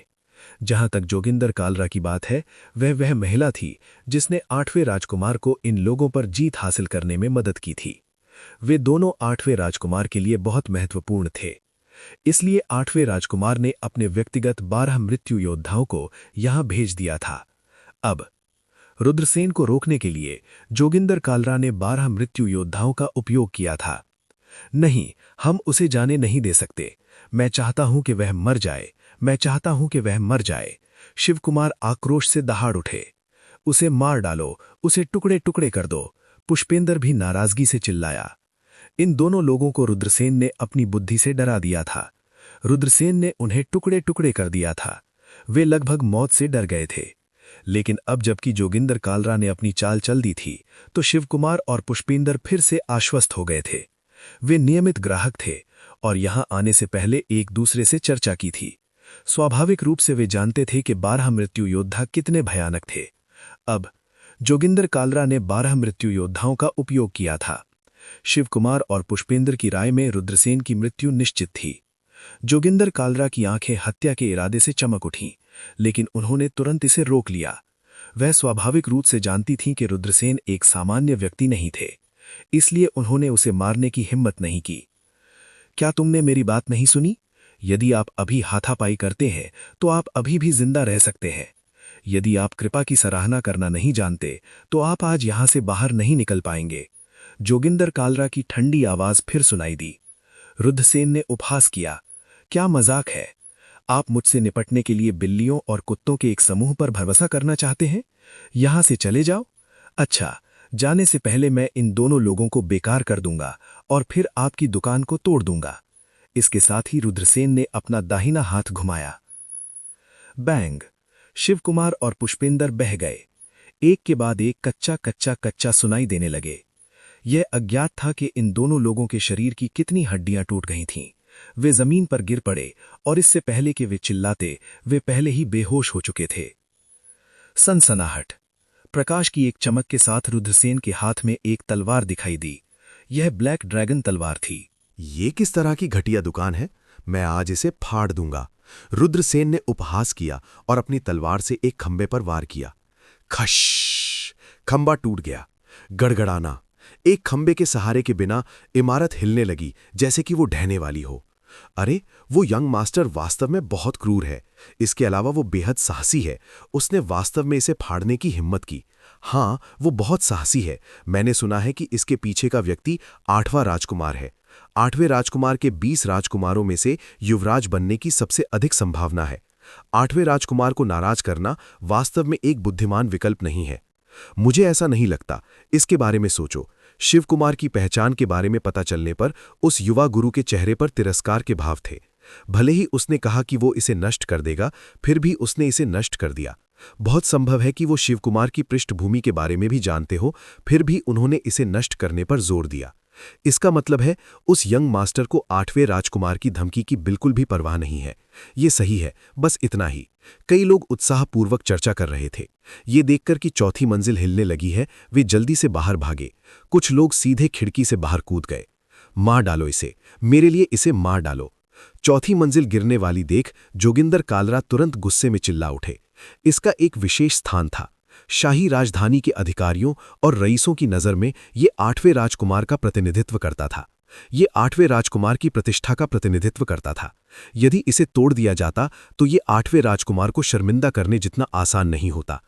जहां तक जोगिंदर कालरा की बात है, वह महिला थी जिसने 8वें राजकुमार को इन लोगों पर जीत हासिल करने में मदद की थी। वे दोनों 8वें राजकुमार के लिए बहुत महत्वपूर्ण थे। इसलिए 8वें राजकुमार ने अपने व्यक्तिगत 12 मृत्यु योद्धाओं को यहां भेज दिया था। अब रुद्रसेन को रोकने के लिए जोगिंदर कालरा ने 12 मृत्यु योद्धाओं का उपयोग किया था। नहीं, हम उसे जाने नहीं दे सकते। मैं चाहता हूं कि वह मर जाए, मैं चाहता हूं कि वह मर जाए। शिवकुमार आक्रोश से दहाड़ उठे। उसे मार डालो, उसे टुकड़े टुकड़े कर दो। पुष्पेंद्र भी नाराजगी से चिल्लाया। इन दोनों लोगों को रुद्रसेन ने अपनी बुद्धि से डरा दिया था। रुद्रसेन ने उन्हें टुकड़े टुकड़े कर दिया था। वे लगभग मौत से डर गए थे। लेकिन अब जबकि जोगिंदर कालरा ने अपनी चाल चल दी थी, तो शिवकुमार और पुष्पेंद्र फिर से आश्वस्त हो गए थे। वे नियमित ग्राहक थे और यहां आने से पहले एक दूसरे से चर्चा की थी। स्वाभाविक रूप से वे जानते थे कि 12 मृत्यु योद्धा कितने भयानक थे। अब जोगिंदर कालरा ने 12 मृत्यु योद्धाओं का उपयोग किया था। शिवकुमार और पुष्पेंद्र की राय में रुद्रसेन की मृत्यु निश्चित थी। जोगिंदर कालरा की आंखें हत्या के इरादे से चमक उठीं, लेकिन उन्होंने तुरंत इसे रोक लिया। वह स्वाभाविक रूप से जानती थीं कि रुद्रसेन एक सामान्य व्यक्ति नहीं थे, इसलिए उन्होंने उसे मारने की हिम्मत नहीं की। क्या तुमने मेरी बात नहीं सुनी? यदि आप अभी हाथापाई करते हैं तो आप अभी भी जिंदा रह सकते हैं। यदि आप कृपा की सराहना करना नहीं जानते तो आप आज यहां से बाहर नहीं निकल पाएंगे। जोगिंदर कालरा की ठंडी आवाज फिर सुनाई दी। रुद्रसेन ने उपहास किया। क्या मजाक है? आप मुझसे निपटने के लिए बिल्लियों और कुत्तों के एक समूह पर भरोसा करना चाहते हैं? यहां से चले जाओ। अच्छा, जाने से पहले मैं इन दोनों लोगों को बेकार कर दूंगा और फिर आपकी दुकान को तोड़ दूंगा। इसके साथ ही रुद्रसेन ने अपना दाहिना हाथ घुमाया। बैंग! शिवकुमार और पुष्पेंद्र बह गए। एक के बाद एक कच्चा कच्चा कच्चा सुनाई देने लगे। यह अज्ञात था कि इन दोनों लोगों के शरीर की कितनी हड्डियां टूट गई थीं। वे जमीन पर गिर पड़े और इससे पहले कि वे चिल्लाते, वे पहले ही बेहोश हो चुके थे। सनसनाहट! प्रकाश की एक चमक के साथ रुद्रसेन के हाथ में एक तलवार दिखाई दी। यह ब्लैक ड्रैगन तलवार थी। ये किस तरह की घटिया दुकान है? मैं आज इसे फाड़ दूंगा। रुद्रसेन ने उपहास किया और अपनी तलवार से एक खंबे पर वार किया। खश! खंबा टूट गया। गड़गड़ाना। एक खंबे के सहारे के बिना इमारत हिलने लगी, जैसे कि वो ढहने वाली हो। अरे, वो यंग मास्टर वास्तव में बहुत क्रूर है। इसके अलावा वो बेहद साहसी है। उसने वास्तव में इसे फाड़ने की हिम्मत की। हाँ, वो बहुत साहसी है। मैंने सुना है कि इसके पीछे का व्यक्ति 8वां राजकुमार है। 8वें राजकुमार के 20 राजकुमारों में से युवराज बनने की सबसे अधिक संभावना है। 8वें राजकुमार को नाराज करना वास्तव में एक बुद्धिमान विकल्प नहीं है। मुझे ऐसा नहीं लगता। इसके बारे में सोचो। शिवकुमार की पहचान के बारे में पता चलने पर उस युवा गुरु के चेहरे पर तिरस्कार के भाव थे। भले ही उसने कहा कि वो इसे नष्ट कर देगा, फिर भी उसने इसे नष्ट कर दिया। बहुत संभव है कि वो शिवकुमार की पृष्ठभूमि के बारे में भी जानते हो, फिर भी उन्होंने इसे नष्ट करने पर जोर दिया। इसका मतलब है उस यंग मास्टर को 8वें राजकुमार की धमकी की बिल्कुल भी परवाह नहीं है। ये सही है, बस इतना ही। कई लोग उत्साहपूर्वक चर्चा कर रहे थे। ये देखकर कि चौथी मंजिल हिलने लगी है, वे जल्दी से बाहर भागे। कुछ लोग सीधे खिड़की से बाहर कूद गए। मार डालो इसे, मेरे लिए इसे मार डालो। चौथी मंजिल गिरने वाली देख जोगिंदर कालरा तुरंत गुस्से में चिल्ला उठे। इसका एक विशेष स्थान था। शाही राजधानी के अधिकारियों और रईसों की नज़र में ये 8वें राजकुमार का प्रतिनिधित्व करता था। ये 8वें राजकुमार की प्रतिष्ठा का प्रतिनिधित्व करता था। यदि इसे तोड़ दिया जाता तो ये 8वें राजकुमार को शर्मिंदा करने जितना आसान नहीं होता।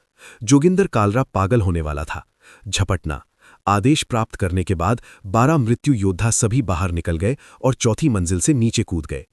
जोगिंदर कालरा पागल होने वाला था। झपटना। आदेश प्राप्त करने के बाद 12 मृत्यु योद्धा सभी बाहर निकल गए और चौथी मंजिल से नीचे कूद गए।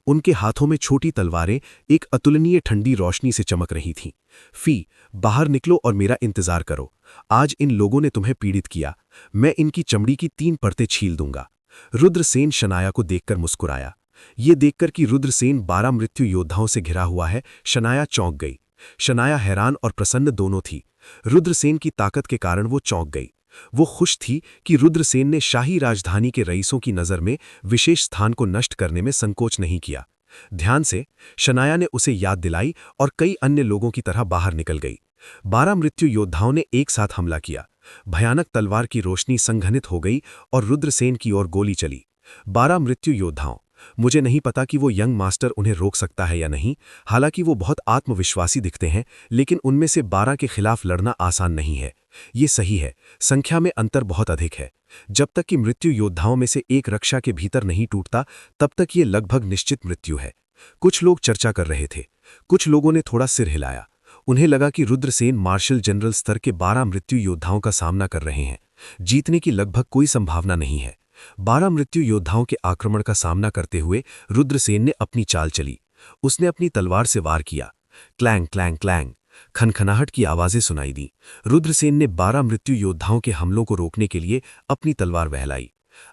उनके हाथों में छोटी तलवारें एक अतुलनीय ठंडी रोशनी से चमक रही थीं। बाहर निकलो और मेरा इंतजार करो। आज इन लोगों ने तुम्हें पीड़ित किया। मैं इनकी चमड़ी की 3 परतें छील दूंगा। रुद्रसेन शनाया को देखकर मुस्कुराया। ये देखकर कि रुद्रसेन 12 मृत्यु योद्धाओं से घिरा हुआ है, शनाया चौंक गई। शनाया हैरान और प्रसन्न दोनों थी। रुद्रसेन की ताकत के कारण वो चौंक गई। वो खुश थी कि रुद्रसेन ने शाही राजधानी के रईसों की नज़र में विशेष स्थान को नष्ट करने में संकोच नहीं किया। ध्यान से शनाया ने उसे याद दिलाई और कई अन्य लोगों की तरह बाहर निकल गई। 12 मृत्यु योद्धाओं ने एक साथ हमला किया। भयानक तलवार की रोशनी संघनित हो गई और रुद्रसेन की ओर गोली चली। 12 मृत्यु योद्धाओं। मुझे नहीं पता कि वो यंग मास्टर उन्हें रोक सकता है या नहीं, हालांकि वो बहुत आत्मविश्वासी दिखते हैं, लेकिन उनमें से 12 के खिलाफ लड़ना आसान नहीं है। ये सही है, संख्या में अंतर बहुत अधिक है। जब तक कि मृत्यु योद्धाओं में से एक रक्षा के भीतर नहीं टूटता, तब तक ये लगभग निश्चित मृत्यु है। कुछ लोग चर्चा कर रहे थे, कुछ लोगों ने थोड़ा सिर हिलाया। उन्हें लगा कि रुद्रसेन मार्शल जनरल स्तर के 12 मृत्यु योद्धाओं का सामना कर रहे हैं। जीतने की लगभग कोई संभावना नहीं है। 12 मृत्यु योद्धाओं के आक्रमण का सामना करते हुए रुद्रसेन ने अपनी चाल चली। उसने अपनी तलवार से वार किया। क्लैंग क्लैंग क्लैंग खनखनाहट की आवाजें सुनाई दी। रुद्रसेन ने 12 मृत्यु योद्धाओं के हमलों को रोकने के लिए अपनी तलवार बहलाई।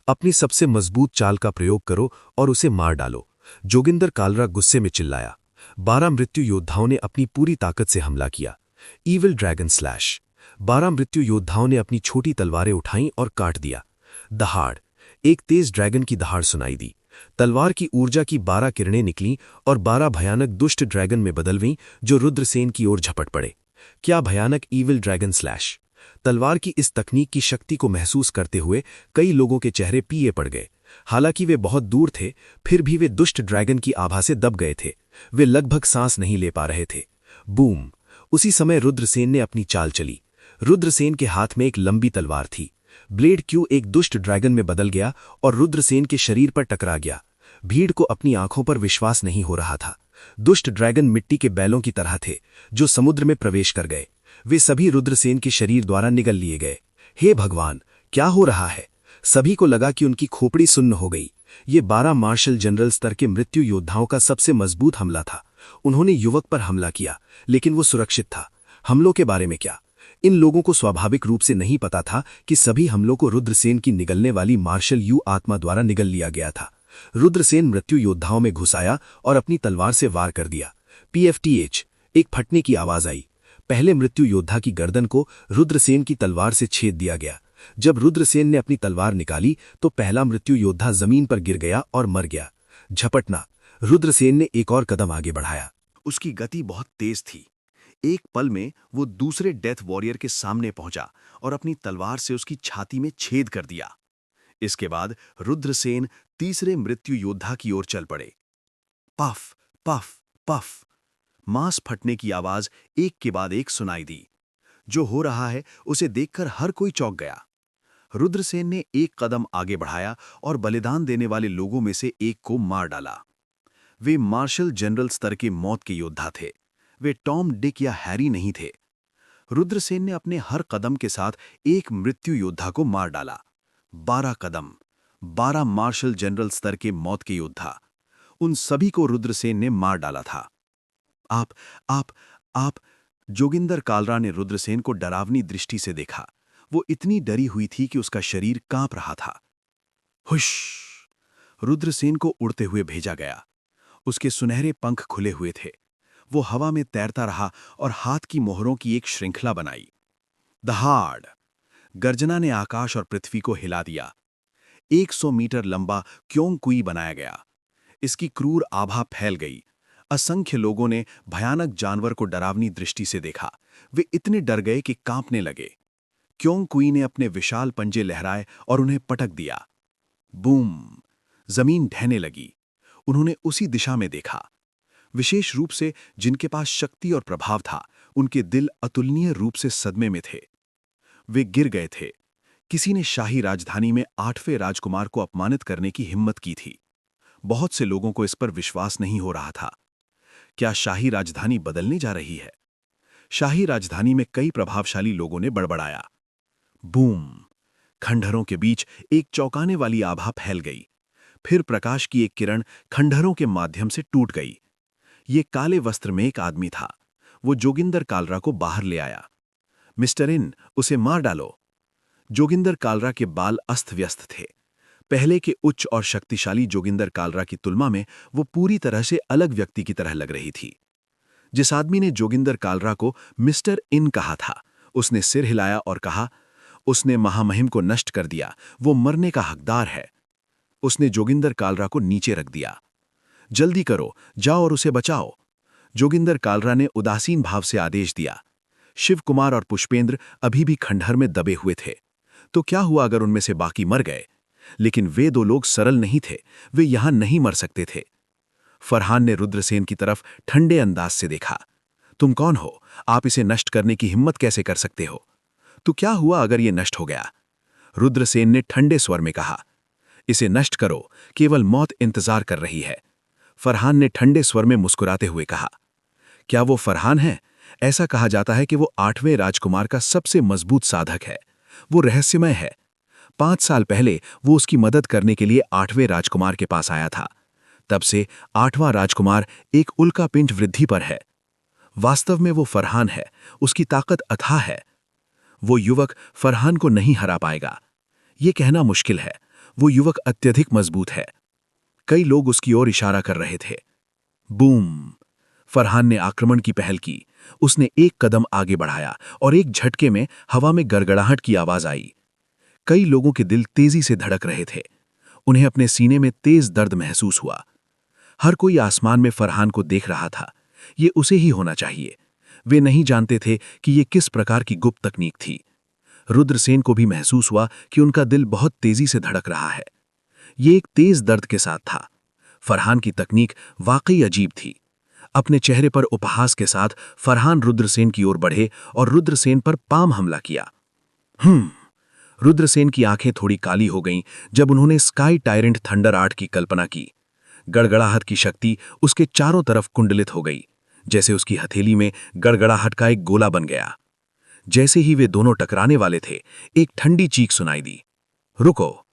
अपनी सबसे मजबूत चाल का प्रयोग करो और उसे मार डालो, जोगिंदर कालरा गुस्से में चिल्लाया। 12 मृत्यु योद्धाओं ने अपनी पूरी ताकत से हमला किया। Evil dragon slash. 12 मृत्यु योद्धाओं ने अपनी छोटी तलवारें उठाईं और काट दिया। दहाड़। एक तेज ड्रैगन की दहाड़ सुनाई दी। तलवार की ऊर्जा की 12 किरणें निकलीं और 12 भयानक दुष्ट ड्रैगन में बदल गईं, जो रुद्रसेन की ओर झपट पड़े। क्या भयानक ईविल ड्रैगन स्लैश। तलवार की इस तकनीक की शक्ति को महसूस करते हुए कई लोगों के चेहरे पीले पड़ गए। हालांकि वे बहुत दूर थे, फिर भी वे दुष्ट ड्रैगन की आभा से दब गए थे। वे लगभग सांस नहीं ले पा रहे थे। बूम। उसी समय रुद्रसेन ने अपनी चाल चली। रुद्रसेन के हाथ में एक लंबी तलवार थी। ब्लेड क्यू एक दुष्ट ड्रैगन में बदल गया और रुद्रसेन के शरीर पर टकरा गया। भीड़ को अपनी आंखों पर विश्वास नहीं हो रहा था। दुष्ट ड्रैगन मिट्टी के बैलों की तरह थे, जो समुद्र में प्रवेश कर गए। वे सभी रुद्रसेन के शरीर द्वारा निगल लिए गए। हे भगवान, क्या हो रहा है? सभी को लगा कि उनकी खोपड़ी सुन्न हो गई। ये 12 मार्शल जनरल स्तर के मृत्यु योद्धाओं का सबसे मजबूत हमला था। उन्होंने युवक पर हमला किया, लेकिन वो सुरक्षित था। हमलों के बारे में क्या? इन लोगों को स्वाभाविक रूप से नहीं पता था कि सभी हमलों को रुद्रसेन की निगलने वाली मार्शल यू आत्मा द्वारा निगल लिया गया था। रुद्रसेन मृत्यु योद्धाओं में घुस आया और अपनी तलवार से वार कर दिया। PFTH। एक फटने की आवाज आई। पहले मृत्यु योद्धा की गर्दन को रुद्रसेन की तलवार से छेद दिया गया। जब रुद्रसेन ने अपनी तलवार निकाली तो पहला मृत्यु योद्धा जमीन पर गिर गया और मर गया। झपटना। रुद्रसेन ने एक और कदम आगे बढ़ाया। उसकी गति बहुत तेज थी। एक पल में वो दूसरे डेथ वॉरियर के सामने पहुंचा और अपनी तलवार से उसकी छाती में छेद कर दिया। इसके बाद रुद्रसेन तीसरे मृत्यु योद्धा की ओर चल पड़े। Puff puff puff. मांस फटने की आवाज एक के बाद एक सुनाई दी। जो हो रहा है उसे देखकर हर कोई चौंक गया। रुद्रसेन ने एक कदम आगे बढ़ाया और बलिदान देने वाले लोगों में से एक को मार डाला। वे मार्शल जनरल स्तर के मौत के योद्धा थे। वे टॉम, डिक या हैरी नहीं थे। रुद्रसेन ने अपने हर कदम के साथ एक मृत्यु योद्धा को मार डाला। 12 कदम, 12 मार्शल जनरल स्तर के मौत के योद्धा। उन सभी को रुद्रसेन ने मार डाला था। आप जोगिंदर कालरा ने रुद्रसेन को डरावनी दृष्टि से देखा। वो इतनी डरी हुई थी कि उसका शरीर कांप रहा था। हुश। रुद्रसेन को उड़ते हुए भेजा गया। उसके सुनहरे पंख खुले हुए थे। वो हवा में तैरता रहा और हाथ की मोहरों की एक श्रृंखला बनाई। दहाड़। गर्जना ने आकाश और पृथ्वी को हिला दिया। 100 मीटर लंबा क्योंकुई बनाया गया। इसकी क्रूर आभा फैल गई। असंख्य लोगों ने भयानक जानवर को डरावनी दृष्टि से देखा। वे इतने डर गए कि कांपने लगे। क्योंकुई ने अपने विशाल पंजे लहराए और उन्हें पटक दिया। बूम। जमीन ढहने लगी। उन्होंने उसी दिशा में देखा। विशेष रूप से जिनके पास शक्ति और प्रभाव था, उनके दिल अतुलनीय रूप से सदमे में थे। वे गिर गए थे। किसी ने शाही राजधानी में 8वें राजकुमार को अपमानित करने की हिम्मत की थी। बहुत से लोगों को इस पर विश्वास नहीं हो रहा था। क्या शाही राजधानी बदलने जा रही है? शाही राजधानी में कई प्रभावशाली लोगों ने बड़बड़ाया। बूम। खंडहरों के बीच एक चौंकाने वाली आभा फैल गई। फिर प्रकाश की एक किरण खंडहरों के माध्यम से टूट गई। ये काले वस्त्र में एक आदमी था। वो जोगिंदर कालरा को बाहर ले आया। मिस्टर इन, उसे मार डालो। जोगिंदर कालरा के बाल अस्त व्यस्त थे। पहले के उच्च और शक्तिशाली जोगिंदर कालरा की तुलना में वो पूरी तरह से अलग व्यक्ति की तरह लग रही थी। जिस आदमी ने जोगिंदर कालरा को मिस्टर इन कहा था, उसने सिर हिलाया और कहा, उसने महामहिम को नष्ट कर दिया। वो मरने का हकदार है। उसने जोगिंदर कालरा को नीचे रख दिया। जल्दी करो, जाओ और उसे बचाओ। जोगिंदर कालरा ने उदासीन भाव से आदेश दिया। शिव कुमार और पुष्पेंद्र अभी भी खंडहर में दबे हुए थे। तो क्या हुआ अगर उनमें से बाकी मर गए? लेकिन वे दो लोग सरल नहीं थे, वे यहां नहीं मर सकते थे। फरहान ने रुद्रसेन की तरफ ठंडे अंदाज से देखा। तुम कौन हो? आप इसे नष्ट करने की हिम्मत कैसे कर सकते हो? तो क्या हुआ अगर ये नष्ट हो गया? रुद्रसेन ने ठंडे स्वर में कहा। इसे नष्ट करो, केवल मौत इंतजार कर रही है। फरहान ने ठंडे स्वर में मुस्कुराते हुए कहा। क्या वो फरहान है? ऐसा कहा जाता है कि वो 8वें राजकुमार का सबसे मजबूत साधक है। वो रहस्यमय है। 5 साल पहले वो उसकी मदद करने के लिए 8वें राजकुमार के पास आया था। तब से 8वां राजकुमार एक उल्कापिंड वृद्धि पर है। वास्तव में वो फरहान है, उसकी ताकत अथाह है। वो युवक फरहान को नहीं हरा पाएगा। ये कहना मुश्किल है, वो युवक अत्यधिक मजबूत है। कई लोग उसकी ओर इशारा कर रहे थे। बूम! फरहान ने आक्रमण की पहल की। उसने एक कदम आगे बढ़ाया और एक झटके में हवा में गड़गड़ाहट की आवाज आई। कई लोगों के दिल तेजी से धड़क रहे थे। उन्हें अपने सीने में तेज दर्द महसूस हुआ। हर कोई आसमान में फरहान को देख रहा था। ये उसे ही होना चाहिए। वे नहीं जानते थे कि ये किस प्रकार की गुप्त तकनीक थी। रुद्रसेन को भी महसूस हुआ कि उनका दिल बहुत तेजी से धड़क रहा है। ये एक तेज दर्द के साथ था। फरहान की तकनीक वाकई अजीब थी। अपने चेहरे पर उपहास के साथ फरहान रुद्रसेन की ओर बढ़े और रुद्रसेन पर पाम हमला किया। रुद्रसेन की आंखें थोड़ी काली हो गईं जब उन्होंने स्काई टायरेंट थंडर आर्ट की कल्पना की। गड़गड़ाहट की शक्ति उसके चारों तरफ कुंडलित हो गई, जैसे उसकी हथेली में गड़गड़ाहट का एक गोला बन गया। जैसे ही वे दोनों टकराने वाले थे, एक ठंडी चीख सुनाई दी। रुको!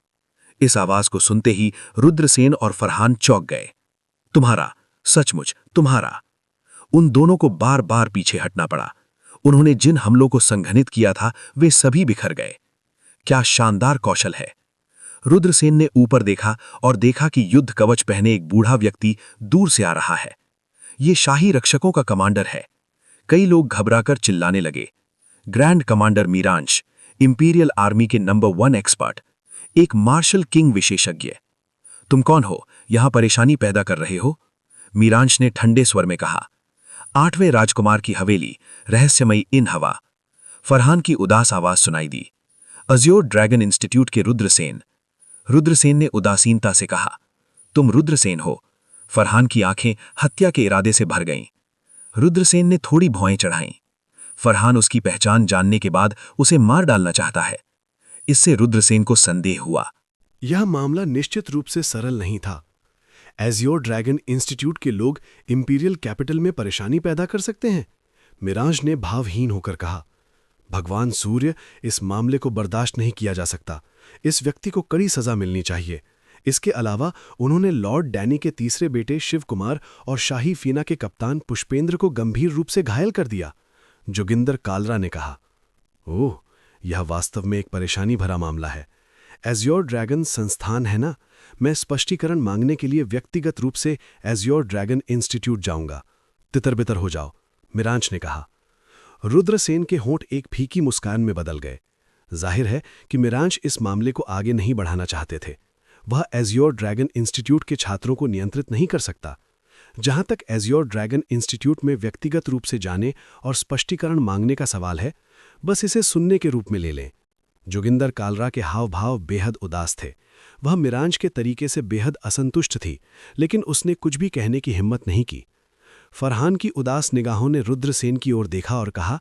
इस आवाज को सुनते ही रुद्रसेन और फरहान चौंक गए। तुम्हारा, सचमुच तुम्हारा। उन दोनों को बार बार पीछे हटना पड़ा। उन्होंने जिन हमलों को संघनित किया था वे सभी बिखर गए। क्या शानदार कौशल है! रुद्रसेन ने ऊपर देखा और देखा कि युद्ध कवच पहने एक बूढ़ा व्यक्ति दूर से आ रहा है। ये शाही रक्षकों का कमांडर है। कई लोग घबराकर चिल्लाने लगे। ग्रैंड कमांडर मीरांश, इंपीरियल आर्मी के नंबर 1 एक्सपर्ट, एक मार्शल किंग विशेषज्ञ। तुम कौन हो? यहां परेशानी पैदा कर रहे हो? मीरांश ने ठंडे स्वर में कहा। 8वें राजकुमार की हवेली, रहस्यमयी इन हवा। फरहान की उदास आवाज सुनाई दी। अज्योर ड्रैगन इंस्टीट्यूट के रुद्रसेन। रुद्रसेन ने उदासीनता से कहा। तुम रुद्रसेन हो? फरहान की आंखें हत्या के इरादे से भर गईं। रुद्रसेन ने थोड़ी भौएं चढ़ाईं। फरहान उसकी पहचान जानने के बाद उसे मार डालना चाहता है। इससे रुद्रसेन को संदेह हुआ। यह मामला निश्चित रूप से सरल नहीं था। एज़्योर ड्रैगन इंस्टीट्यूट के लोग इंपीरियल कैपिटल में परेशानी पैदा कर सकते हैं। मिरांश ने भावहीन होकर कहा। भगवान सूर्य, इस मामले को बर्दाश्त नहीं किया जा सकता। इस व्यक्ति को कड़ी सजा मिलनी चाहिए। इसके अलावा उन्होंने लॉर्ड डैनी के तीसरे बेटे शिव कुमार और शाही फीना के कप्तान पुष्पेंद्र को गंभीर रूप से घायल कर दिया। जोगिंदर कालरा ने कहा। ओह, यह वास्तव में एक परेशानी भरा मामला है। एज़्योर ड्रैगन संस्थान है ना? मैं स्पष्टीकरण मांगने के लिए व्यक्तिगत रूप से एज़्योर ड्रैगन इंस्टीट्यूट जाऊंगा। तितर-बितर हो जाओ, मिरांश ने कहा। रुद्रसेन के होंठ एक फीकी मुस्कान में बदल गए। जाहिर है कि मिरांश इस मामले को आगे नहीं बढ़ाना चाहते थे। वह एज़्योर ड्रैगन इंस्टीट्यूट के छात्रों को नियंत्रित नहीं कर सकता। जहां तक एज़्योर ड्रैगन इंस्टीट्यूट में व्यक्तिगत रूप से जाने और स्पष्टीकरण मांगने का सवाल है, बस इसे सुनने के रूप में ले लें। जोगिंदर कालरा के हाव भाव बेहद उदास थे। वह मिरांश के तरीके से बेहद असंतुष्ट थी, लेकिन उसने कुछ भी कहने की हिम्मत नहीं की। फरहान की उदास निगाहों ने रुद्रसेन की ओर देखा और कहा,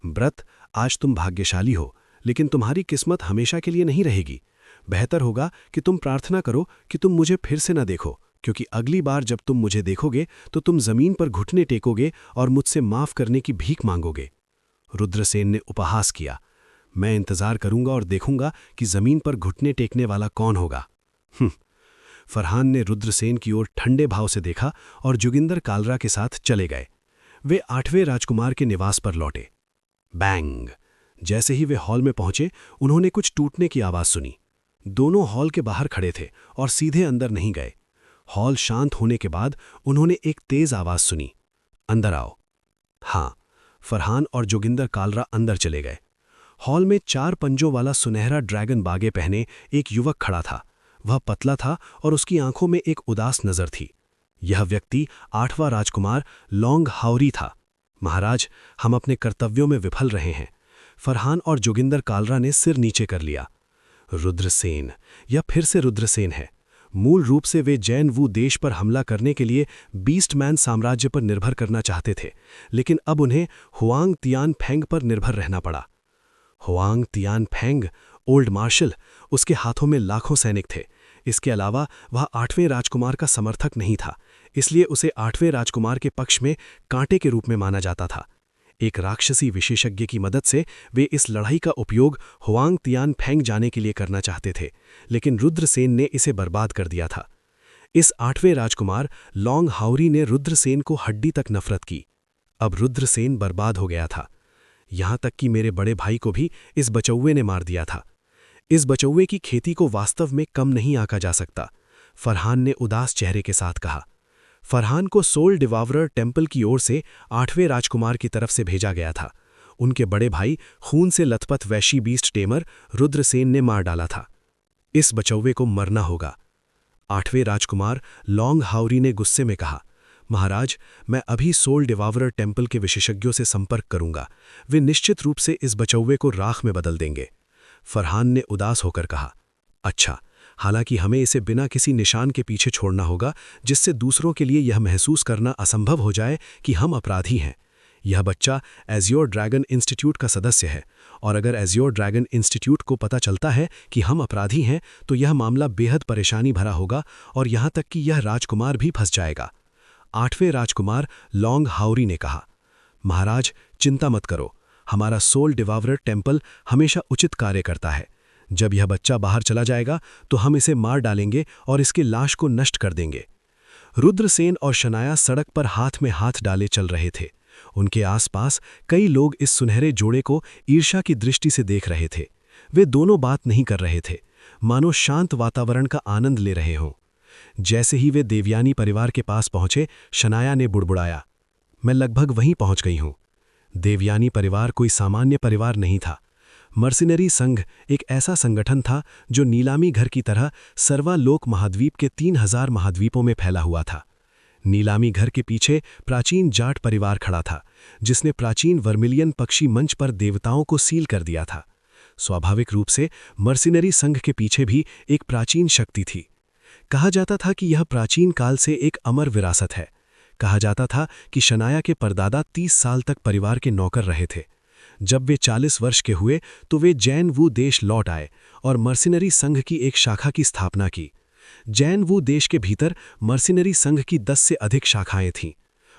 ब्रत, आज तुम भाग्यशाली हो, लेकिन तुम्हारी किस्मत हमेशा के लिए नहीं रहेगी। बेहतर होगा कि तुम प्रार्थना करो कि तुम मुझे फिर से न देखो, क्योंकि अगली बार जब तुम मुझे देखोगे तो तुम जमीन पर घुटने टेकोगे और मुझसे माफ करने की भीख मांगोगे। रुद्रसेन ने उपहास किया। मैं इंतजार करूंगा और देखूंगा कि जमीन पर घुटने टेकने वाला कौन होगा। फरहान ने रुद्रसेन की ओर ठंडे भाव से देखा और जोगिंदर कालरा के साथ चले गए। वे 8वें राजकुमार के निवास पर लौटे। बैंग! जैसे ही वे हॉल में पहुंचे, उन्होंने कुछ टूटने की आवाज सुनी। दोनों हॉल के बाहर खड़े थे और सीधे अंदर नहीं गए। हॉल शांत होने के बाद उन्होंने एक तेज आवाज सुनी, अंदर आओ। हाँ, फरहान और जोगिंदर कालरा अंदर चले गए। हॉल में 4 पंजों वाला सुनहरा ड्रैगन बागे पहने एक युवक खड़ा था। वह पतला था और उसकी आंखों में एक उदास नजर थी। यह व्यक्ति 8वां राजकुमार लॉन्ग हाउरी था। महाराज, हम अपने कर्तव्यों में विफल रहे हैं। फरहान और जोगिंदर कालरा ने सिर नीचे कर लिया। रुद्रसेन, या फिर से रुद्रसेन है। मूल रूप से वे जैन वू देश पर हमला करने के लिए बीस्टमैन साम्राज्य पर निर्भर करना चाहते थे, लेकिन अब उन्हें हुआंग तियान फेंग पर निर्भर रहना पड़ा। Huang Tian Feng, old marshal, उसके हाथों में लाखों सैनिक थे। इसके अलावा वह 8वें राजकुमार का समर्थक नहीं था, इसलिए उसे 8वें राजकुमार के पक्ष में कांटे के रूप में माना जाता था। एक राक्षसी विशेषज्ञ की मदद से वे इस लड़ाई का उपयोग हुआंग तियान फेंग जाने के लिए करना चाहते थे, लेकिन रुद्रसेन ने इसे बर्बाद कर दिया था। इस 8वें राजकुमार लॉन्ग हाउरी ने रुद्रसेन को हड्डी तक नफरत की। अब रुद्रसेन बर्बाद हो गया था। यहां तक कि मेरे बड़े भाई को भी इस बचौवे ने मार दिया था। इस बचौवे की खेती को वास्तव में कम नहीं आंका जा सकता, फरहान ने उदास चेहरे के साथ कहा। फरहान को सोल डिवावरर टेम्पल की ओर से 8वें राजकुमार की तरफ से भेजा गया था। उनके बड़े भाई खून से लथपथ वैशी बीस्ट टेमर रुद्रसेन ने मार डाला था। इस बचौवे को मरना होगा। 8वें राजकुमार लॉन्ग हाउरी ने गुस्से में कहा, महाराज, मैं अभी सोल डिवावरर टेम्पल के विशेषज्ञों से संपर्क करूंगा। वे निश्चित रूप से इस बचौवे को राख में बदल देंगे। फरहान ने उदास होकर कहा, अच्छा, हालांकि हमें इसे बिना किसी निशान के पीछे छोड़ना होगा, जिससे दूसरों के लिए यह महसूस करना असंभव हो जाए कि हम अपराधी हैं। यह बच्चा एज़्योर ड्रैगन इंस्टीट्यूट का सदस्य है, और अगर एज़्योर ड्रैगन इंस्टीट्यूट को पता चलता है कि हम अपराधी हैं, तो यह मामला बेहद परेशानी भरा होगा, और यहां तक कि यह राजकुमार भी फंस जाएगा। 8वें राजकुमार लॉन्ग हाउरी ने कहा, महाराज, चिंता मत करो, हमारा सोल डिवावरर टेम्पल हमेशा उचित कार्य करता है। जब यह बच्चा बाहर चला जाएगा तो हम इसे मार डालेंगे और इसकी लाश को नष्ट कर देंगे। रुद्रसेन और शनाया सड़क पर हाथ में हाथ डाले चल रहे थे। उनके आसपास कई लोग इस सुनहरे जोड़े को ईर्ष्या की दृष्टि से देख रहे थे। वे दोनों बात नहीं कर रहे थे, मानो शांत वातावरण का आनंद ले रहे हों। जैसे ही वे देवयानी परिवार के पास पहुंचे, शनाया ने बुड़बुड़ाया, मैं लगभग वहीं पहुंच गई हूं। देवयानी परिवार कोई सामान्य परिवार नहीं था। मर्सिनरी संघ एक ऐसा संगठन था जो नीलामी घर की तरह सर्वालोक महाद्वीप के 3000 महाद्वीपों में फैला हुआ था। नीलामी घर के पीछे प्राचीन जाट परिवार खड़ा था, जिसने प्राचीन वर्मिलियन पक्षी मंच पर देवताओं को सील कर दिया था। स्वाभाविक रूप से मर्सिनरी संघ के पीछे भी एक प्राचीन शक्ति थी। कहा जाता था कि यह प्राचीन काल से एक अमर विरासत है। कहा जाता था कि शनाया के परदादा 30 साल तक परिवार के नौकर रहे थे। जब वे 40 वर्ष के हुए तो वे जैन वू देश लौट आए और मर्सिनरी संघ की एक शाखा की स्थापना की। जैन वू देश के भीतर मर्सिनरी संघ की 10 से अधिक शाखाएं थीं।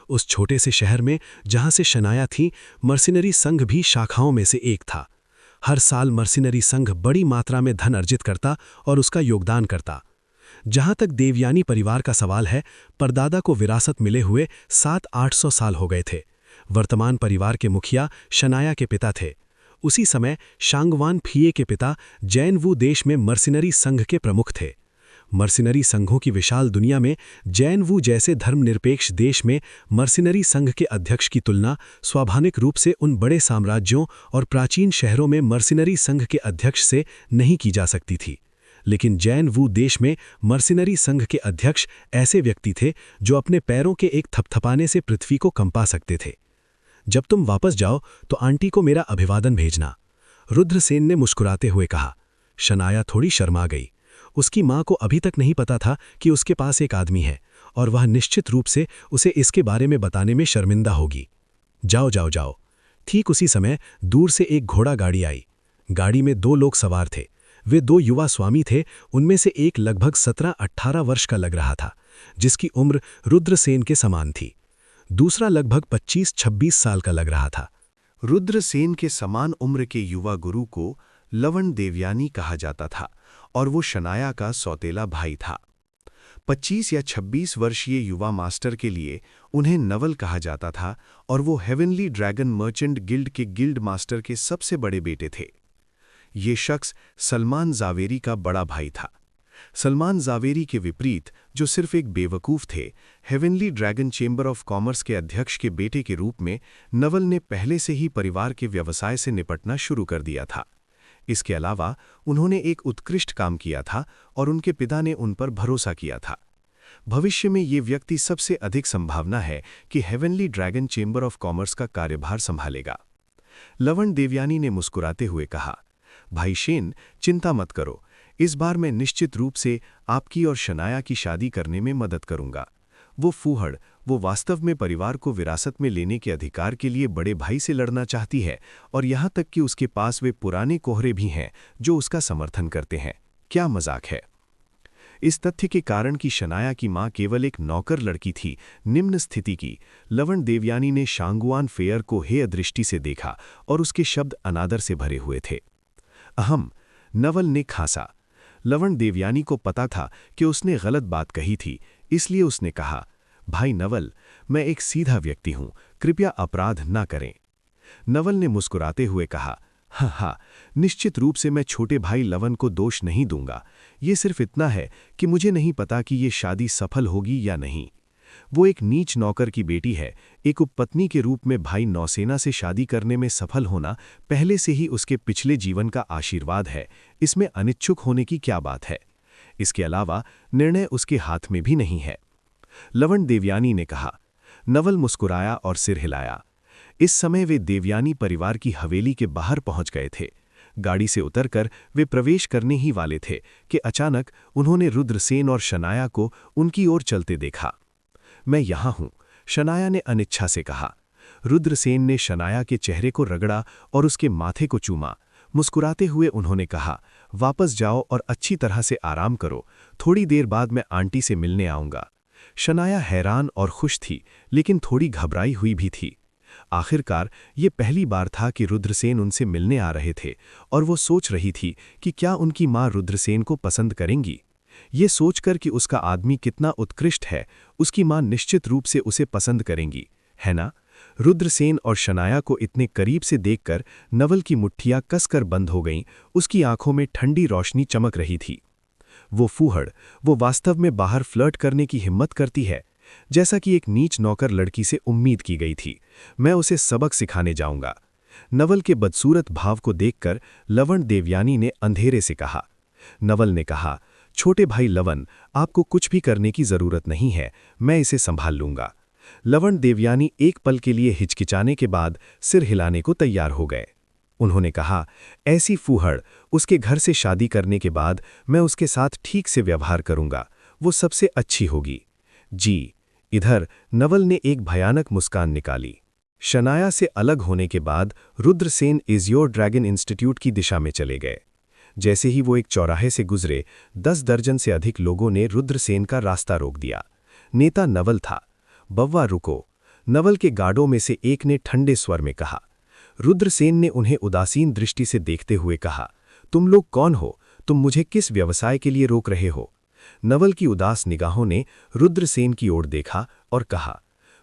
उस छोटे से शहर में जहां से शनाया थी, मर्सिनरी संघ भी शाखाओं में से एक था। हर साल मर्सिनरी संघ बड़ी मात्रा में धन अर्जित करता और उसका योगदान करता। जहां तक देवयानी परिवार का सवाल है, परदादा को विरासत मिले हुए 700-800 साल हो गए थे। वर्तमान परिवार के मुखिया शनाया के पिता थे। उसी समय शांगवान फिये के पिता जैन वू देश में मर्सिनरी संघ के प्रमुख थे। मर्सिनरी संघों की विशाल दुनिया में जैन वू जैसे धर्मनिरपेक्ष देश में मर्सिनरी संघ के अध्यक्ष की तुलना स्वाभाविक रूप से उन बड़े साम्राज्यों और प्राचीन शहरों में मर्सिनरी संघ के अध्यक्ष से नहीं की जा सकती थी। लेकिन जैन वू देश में मर्सिनरी संघ के अध्यक्ष ऐसे व्यक्ति थे जो अपने पैरों के एक थपथपाने से पृथ्वी को कंपा सकते थे। जब तुम वापस जाओ तो आंटी को मेरा अभिवादन भेजना, रुद्रसेन ने मुस्कुराते हुए कहा। शनाया थोड़ी शर्मा गई। उसकी मां को अभी तक नहीं पता था कि उसके पास एक आदमी है और वह निश्चित रूप से उसे इसके बारे में बताने में शर्मिंदा होगी। जाओ जाओ जाओ। ठीक उसी समय दूर से एक घोड़ा गाड़ी आई। गाड़ी में 2 लोग सवार थे। वे 2 युवा स्वामी थे। उनमें से एक लगभग 17-18 वर्ष का लग रहा था, जिसकी उम्र रुद्रसेन के समान थी। दूसरा लगभग 25-26 साल का लग रहा था। रुद्रसेन के समान उम्र के युवा गुरु को लवण देवयानी कहा जाता था और वो शनाया का सौतेला भाई था। 25 या 26 वर्षीय युवा मास्टर के लिए उन्हें नवल कहा जाता था और वो हेवनली ड्रैगन मर्चेंट गिल्ड के गिल्ड मास्टर के सबसे बड़े बेटे थे। ये शख्स सलमान जावेरी का बड़ा भाई था। सलमान जावेरी के विपरीत, जो सिर्फ एक बेवकूफ़ थे, heavenly dragon chamber of commerce के अध्यक्ष के बेटे के रूप में नवल ने पहले से ही परिवार के व्यवसाय से निपटना शुरू कर दिया था। इसके अलावा उन्होंने एक उत्कृष्ट काम किया था और उनके पिता ने उन पर भरोसा किया था। भविष्य में ये व्यक्ति सबसे अधिक संभावना है कि heavenly dragon chamber of commerce का कार्यभार संभालेगा। लवण देवयानी ने मुस्कुराते हुए कहा, भाई शेन, चिंता मत करो, इस बार मैं निश्चित रूप से आपकी और शनाया की शादी करने में मदद करूंगा। वो फूहड़, वो वास्तव में परिवार को विरासत में लेने के अधिकार के लिए बड़े भाई से लड़ना चाहती है, और यहाँ तक कि उसके पास वे पुराने कोहरे भी हैं जो उसका समर्थन करते हैं। क्या मजाक है। इस तथ्य के कारण कि शनाया की मां केवल एक नौकर लड़की थी, निम्न स्थिति की, लवण देवयानी ने शांगुआन फेयर को हेय दृष्टि से देखा और उसके शब्द अनादर से भरे हुए थे। अहम, नवल ने खांसा। लवण देवयानी को पता था कि उसने गलत बात कही थी, इसलिए उसने कहा, भाई नवल, मैं एक सीधा व्यक्ति हूं, कृपया अपराध ना करें। नवल ने मुस्कुराते हुए कहा, हाँ, निश्चित रूप से मैं छोटे भाई लवन को दोष नहीं दूंगा। ये सिर्फ इतना है कि मुझे नहीं पता कि ये शादी सफल होगी या नहीं। वो एक नीच नौकर की बेटी है, एक उपपत्नी के रूप में भाई नौसेना से शादी करने में सफल होना पहले से ही उसके पिछले जीवन का आशीर्वाद है, इसमें अनिच्छुक होने की क्या बात है। इसके अलावा निर्णय उसके हाथ में भी नहीं है। लवण देवयानी ने कहा। नवल मुस्कुराया और सिर हिलाया। इस समय वे देवयानी परिवार की हवेली के बाहर पहुंच गए थे। गाड़ी से उतरकर वे प्रवेश करने ही वाले थे कि अचानक उन्होंने रुद्रसेन और शनाया को उनकी ओर चलते देखा। मैं यहां हूं, शनाया ने अनिच्छा से कहा। रुद्रसेन ने शनाया के चेहरे को रगड़ा और उसके माथे को चूमा। मुस्कुराते हुए उन्होंने कहा, वापस जाओ और अच्छी तरह से आराम करो, थोड़ी देर बाद मैं आंटी से मिलने आऊंगा। शनाया हैरान और खुश थी, लेकिन थोड़ी घबराई हुई भी थी। आखिरकार ये पहली बार था कि रुद्रसेन उनसे मिलने आ रहे थे और वो सोच रही थी कि क्या उनकी मां रुद्रसेन को पसंद करेंगी। ये सोचकर कि उसका आदमी कितना उत्कृष्ट है, उसकी मां निश्चित रूप से उसे पसंद करेंगी, है ना? रुद्रसेन और शनाया को इतने करीब से देखकर नवल की मुट्ठियां कसकर बंद हो गईं, उसकी आंखों में ठंडी रोशनी चमक रही थी। वो फूहड़, वो वास्तव में बाहर फ्लर्ट करने की हिम्मत करती है, जैसा कि एक नीच नौकर लड़की से उम्मीद की गई थी। मैं उसे सबक सिखाने जाऊंगा। नवल के बदसूरत भाव को देखकर लवण देवयानी ने अंधेरे से कहा। नवल ने कहा, छोटे भाई लवन, आपको कुछ भी करने की जरूरत नहीं है, मैं इसे संभाल लूंगा। लवण देवयानी एक पल के लिए हिचकिचाने के बाद सिर हिलाने को तैयार हो गए। उन्होंने कहा, ऐसी फूहड़, उसके घर से शादी करने के बाद मैं उसके साथ ठीक से व्यवहार करूंगा, वो सबसे अच्छी होगी। जी। इधर नवल ने एक भयानक मुस्कान निकाली। शनाया से अलग होने के बाद रुद्रसेन एजियोर ड्रैगन इंस्टीट्यूट की दिशा में चले गए। जैसे ही वो एक चौराहे से गुजरे, 10 दर्जन से अधिक लोगों ने रुद्रसेन का रास्ता रोक दिया। नेता नवल था। बव्वा रुको, नवल के गार्डों में से एक ने ठंडे स्वर में कहा। रुद्रसेन ने उन्हें उदासीन दृष्टि से देखते हुए कहा, तुम लोग कौन हो? तुम मुझे किस व्यवसाय के लिए रोक रहे हो? नवल की उदास निगाहों ने रुद्रसेन की ओर देखा और कहा,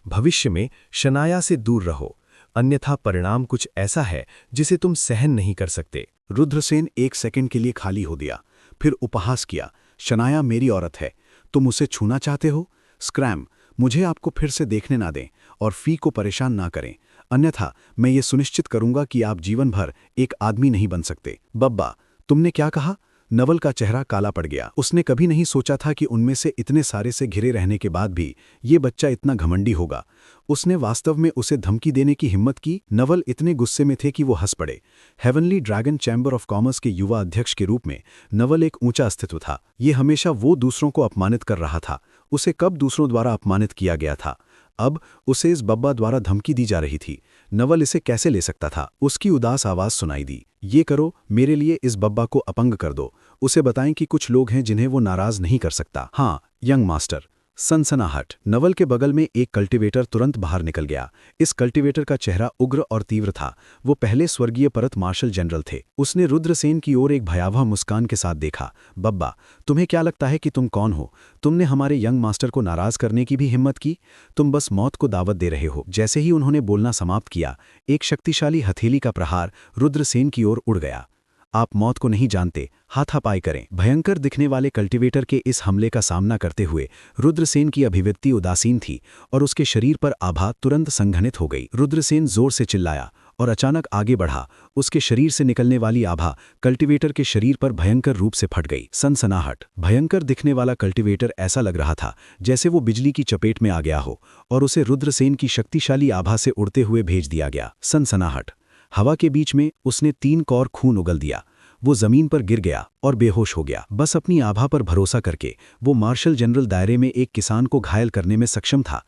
भविष्य में शनाया से दूर रहो, अन्यथा परिणाम कुछ ऐसा है जिसे तुम सहन नहीं कर सकते। रुद्रसेन एक सेकंड के लिए खाली हो दिया, फिर उपहास किया, शनाया मेरी औरत है, तुम उसे छूना चाहते हो? स्क्रैम, मुझे आपको फिर से देखने ना दें और फी को परेशान ना करें, अन्यथा मैं ये सुनिश्चित करूंगा कि आप जीवन भर एक आदमी नहीं बन सकते। बब्बा, तुमने क्या कहा? नवल का चेहरा काला पड़ गया। उसने कभी नहीं सोचा था कि उनमें से इतने सारे से घिरे रहने के बाद भी ये बच्चा इतना घमंडी होगा। उसने वास्तव में उसे धमकी देने की हिम्मत की। नवल इतने गुस्से में थे कि वो हंस पड़े। Heavenly dragon chamber of commerce के युवा अध्यक्ष के रूप में नवल एक ऊंचा अस्तित्व था। ये हमेशा वो दूसरों को अपमानित कर रहा था। उसे कब दूसरों द्वारा अपमानित किया गया था? अब उसे इस बब्बा द्वारा धमकी दी जा रही थी। नवल इसे कैसे ले सकता था? उसकी उदास आवाज सुनाई दी, ये करो, मेरे लिए इस बब्बा को अपंग कर दो। उसे बताएं कि कुछ लोग हैं जिन्हें वो नाराज नहीं कर सकता। हाँ, यंग मास्टर। सनसनाहट। नवल के बगल में एक कल्टीवेटर तुरंत बाहर निकल गया। इस कल्टीवेटर का चेहरा उग्र और तीव्र था। वो पहले स्वर्गीय परत मार्शल जनरल थे। उसने रुद्रसेन की ओर एक भयावह मुस्कान के साथ देखा। बब्बा, तुम्हें क्या लगता है कि तुम कौन हो? तुमने हमारे यंग मास्टर को नाराज करने की भी हिम्मत की? तुम बस मौत को दावत दे रहे हो। जैसे ही उन्होंने बोलना समाप्त किया, एक शक्तिशाली हथेली का प्रहार रुद्रसेन की ओर उड़ गया। आप मौत को नहीं जानते, हाथापाई करें। भयंकर दिखने वाले कल्टीवेटर के इस हमले का सामना करते हुए रुद्रसेन की अभिव्यक्ति उदासीन थी और उसके शरीर पर आभा तुरंत संघनित हो गई। रुद्रसेन जोर से चिल्लाया और अचानक आगे बढ़ा। उसके शरीर से निकलने वाली आभा कल्टीवेटर के शरीर पर भयंकर रूप से फट गई। सनसनाहट। भयंकर दिखने वाला कल्टीवेटर ऐसा लग रहा था जैसे वो बिजली की चपेट में आ गया हो और उसे रुद्रसेन की शक्तिशाली आभा से उड़ते हुए भेज दिया गया। सनसनाहट। हवा के बीच में उसने 3 कौर खून उगल दिया। वो जमीन पर गिर गया और बेहोश हो गया। बस अपनी आभा पर भरोसा करके वो मार्शल जनरल दायरे में एक किसान को घायल करने में सक्षम था।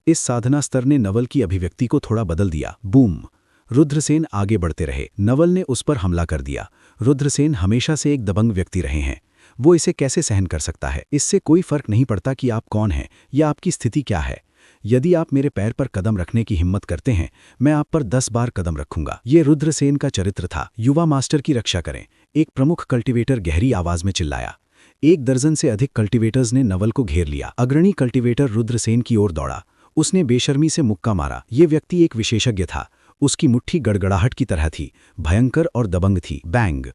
इस साधना स्तर ने नवल की अभिव्यक्ति को थोड़ा बदल दिया। बूम। रुद्रसेन आगे बढ़ते रहे। नवल ने उस पर हमला कर दिया। रुद्रसेन हमेशा से एक दबंग व्यक्ति रहे हैं। वो इसे कैसे सहन कर सकता है? इससे कोई फर्क नहीं पड़ता कि आप कौन हैं या आपकी स्थिति क्या है। यदि आप मेरे पैर पर कदम रखने की हिम्मत करते हैं, मैं आप पर 10 बार कदम रखूंगा। ये रुद्रसेन का चरित्र था। युवा मास्टर की रक्षा करें, एक प्रमुख कल्टीवेटर गहरी आवाज में चिल्लाया। 1 दर्जन से अधिक कल्टीवेटर्स ने नवल को घेर लिया। अग्रणी कल्टीवेटर रुद्रसेन की ओर दौड़ा। उसने बेशर्मी से मुक्का मारा। ये व्यक्ति एक विशेषज्ञ था। उसकी मुट्ठी गड़गड़ाहट की तरह थी, भयंकर और दबंग थी। बैंग।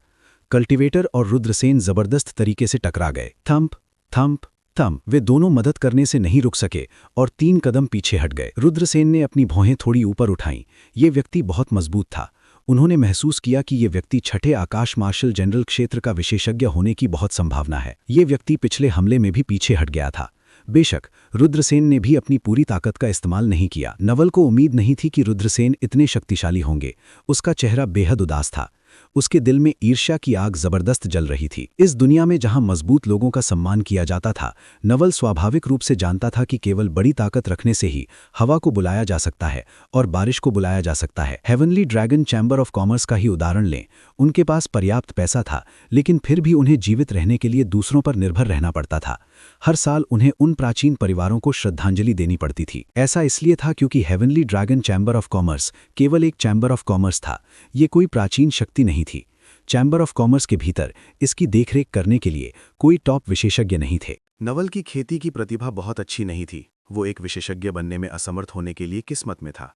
कल्टीवेटर और रुद्रसेन जबरदस्त तरीके से टकरा गए। Thump thump thump. वे दोनों मदद करने से नहीं रुक सके और 3 कदम पीछे हट गए। रुद्रसेन ने अपनी भौहें थोड़ी ऊपर उठाईं। ये व्यक्ति बहुत मजबूत था। उन्होंने महसूस किया कि ये व्यक्ति छठे आकाश मार्शल जनरल क्षेत्र का विशेषज्ञ होने की बहुत संभावना है। ये व्यक्ति पिछले हमले में भी पीछे हट गया था। बेशक रुद्रसेन ने भी अपनी पूरी ताकत का इस्तेमाल नहीं किया। नवल को उम्मीद नहीं थी कि रुद्रसेन इतने शक्तिशाली होंगे। उसका चेहरा बेहद उदास था। उसके दिल में ईर्ष्या की आग जबरदस्त जल रही थी। इस दुनिया में जहां मजबूत लोगों का सम्मान किया जाता था, नवल स्वाभाविक रूप से जानता था कि केवल बड़ी ताकत रखने से ही हवा को बुलाया जा सकता है और बारिश को बुलाया जा सकता है। Heavenly dragon chamber of commerce का ही उदाहरण लें। उनके पास पर्याप्त पैसा था, लेकिन फिर भी उन्हें जीवित रहने के लिए दूसरों पर निर्भर रहना पड़ता था। हर साल उन्हें उन प्राचीन परिवारों को श्रद्धांजलि देनी पड़ती थी। ऐसा इसलिए था क्योंकि heavenly dragon chamber of commerce केवल एक चैम्बर ऑफ कॉमर्स था। ये कोई प्राचीन शक्ति नहीं थी। चैम्बर ऑफ कॉमर्स के भीतर इसकी देखरेख करने के लिए कोई टॉप विशेषज्ञ नहीं थे। नवल की खेती की प्रतिभा बहुत अच्छी नहीं थी। वो एक विशेषज्ञ बनने में असमर्थ होने के लिए किस्मत में था।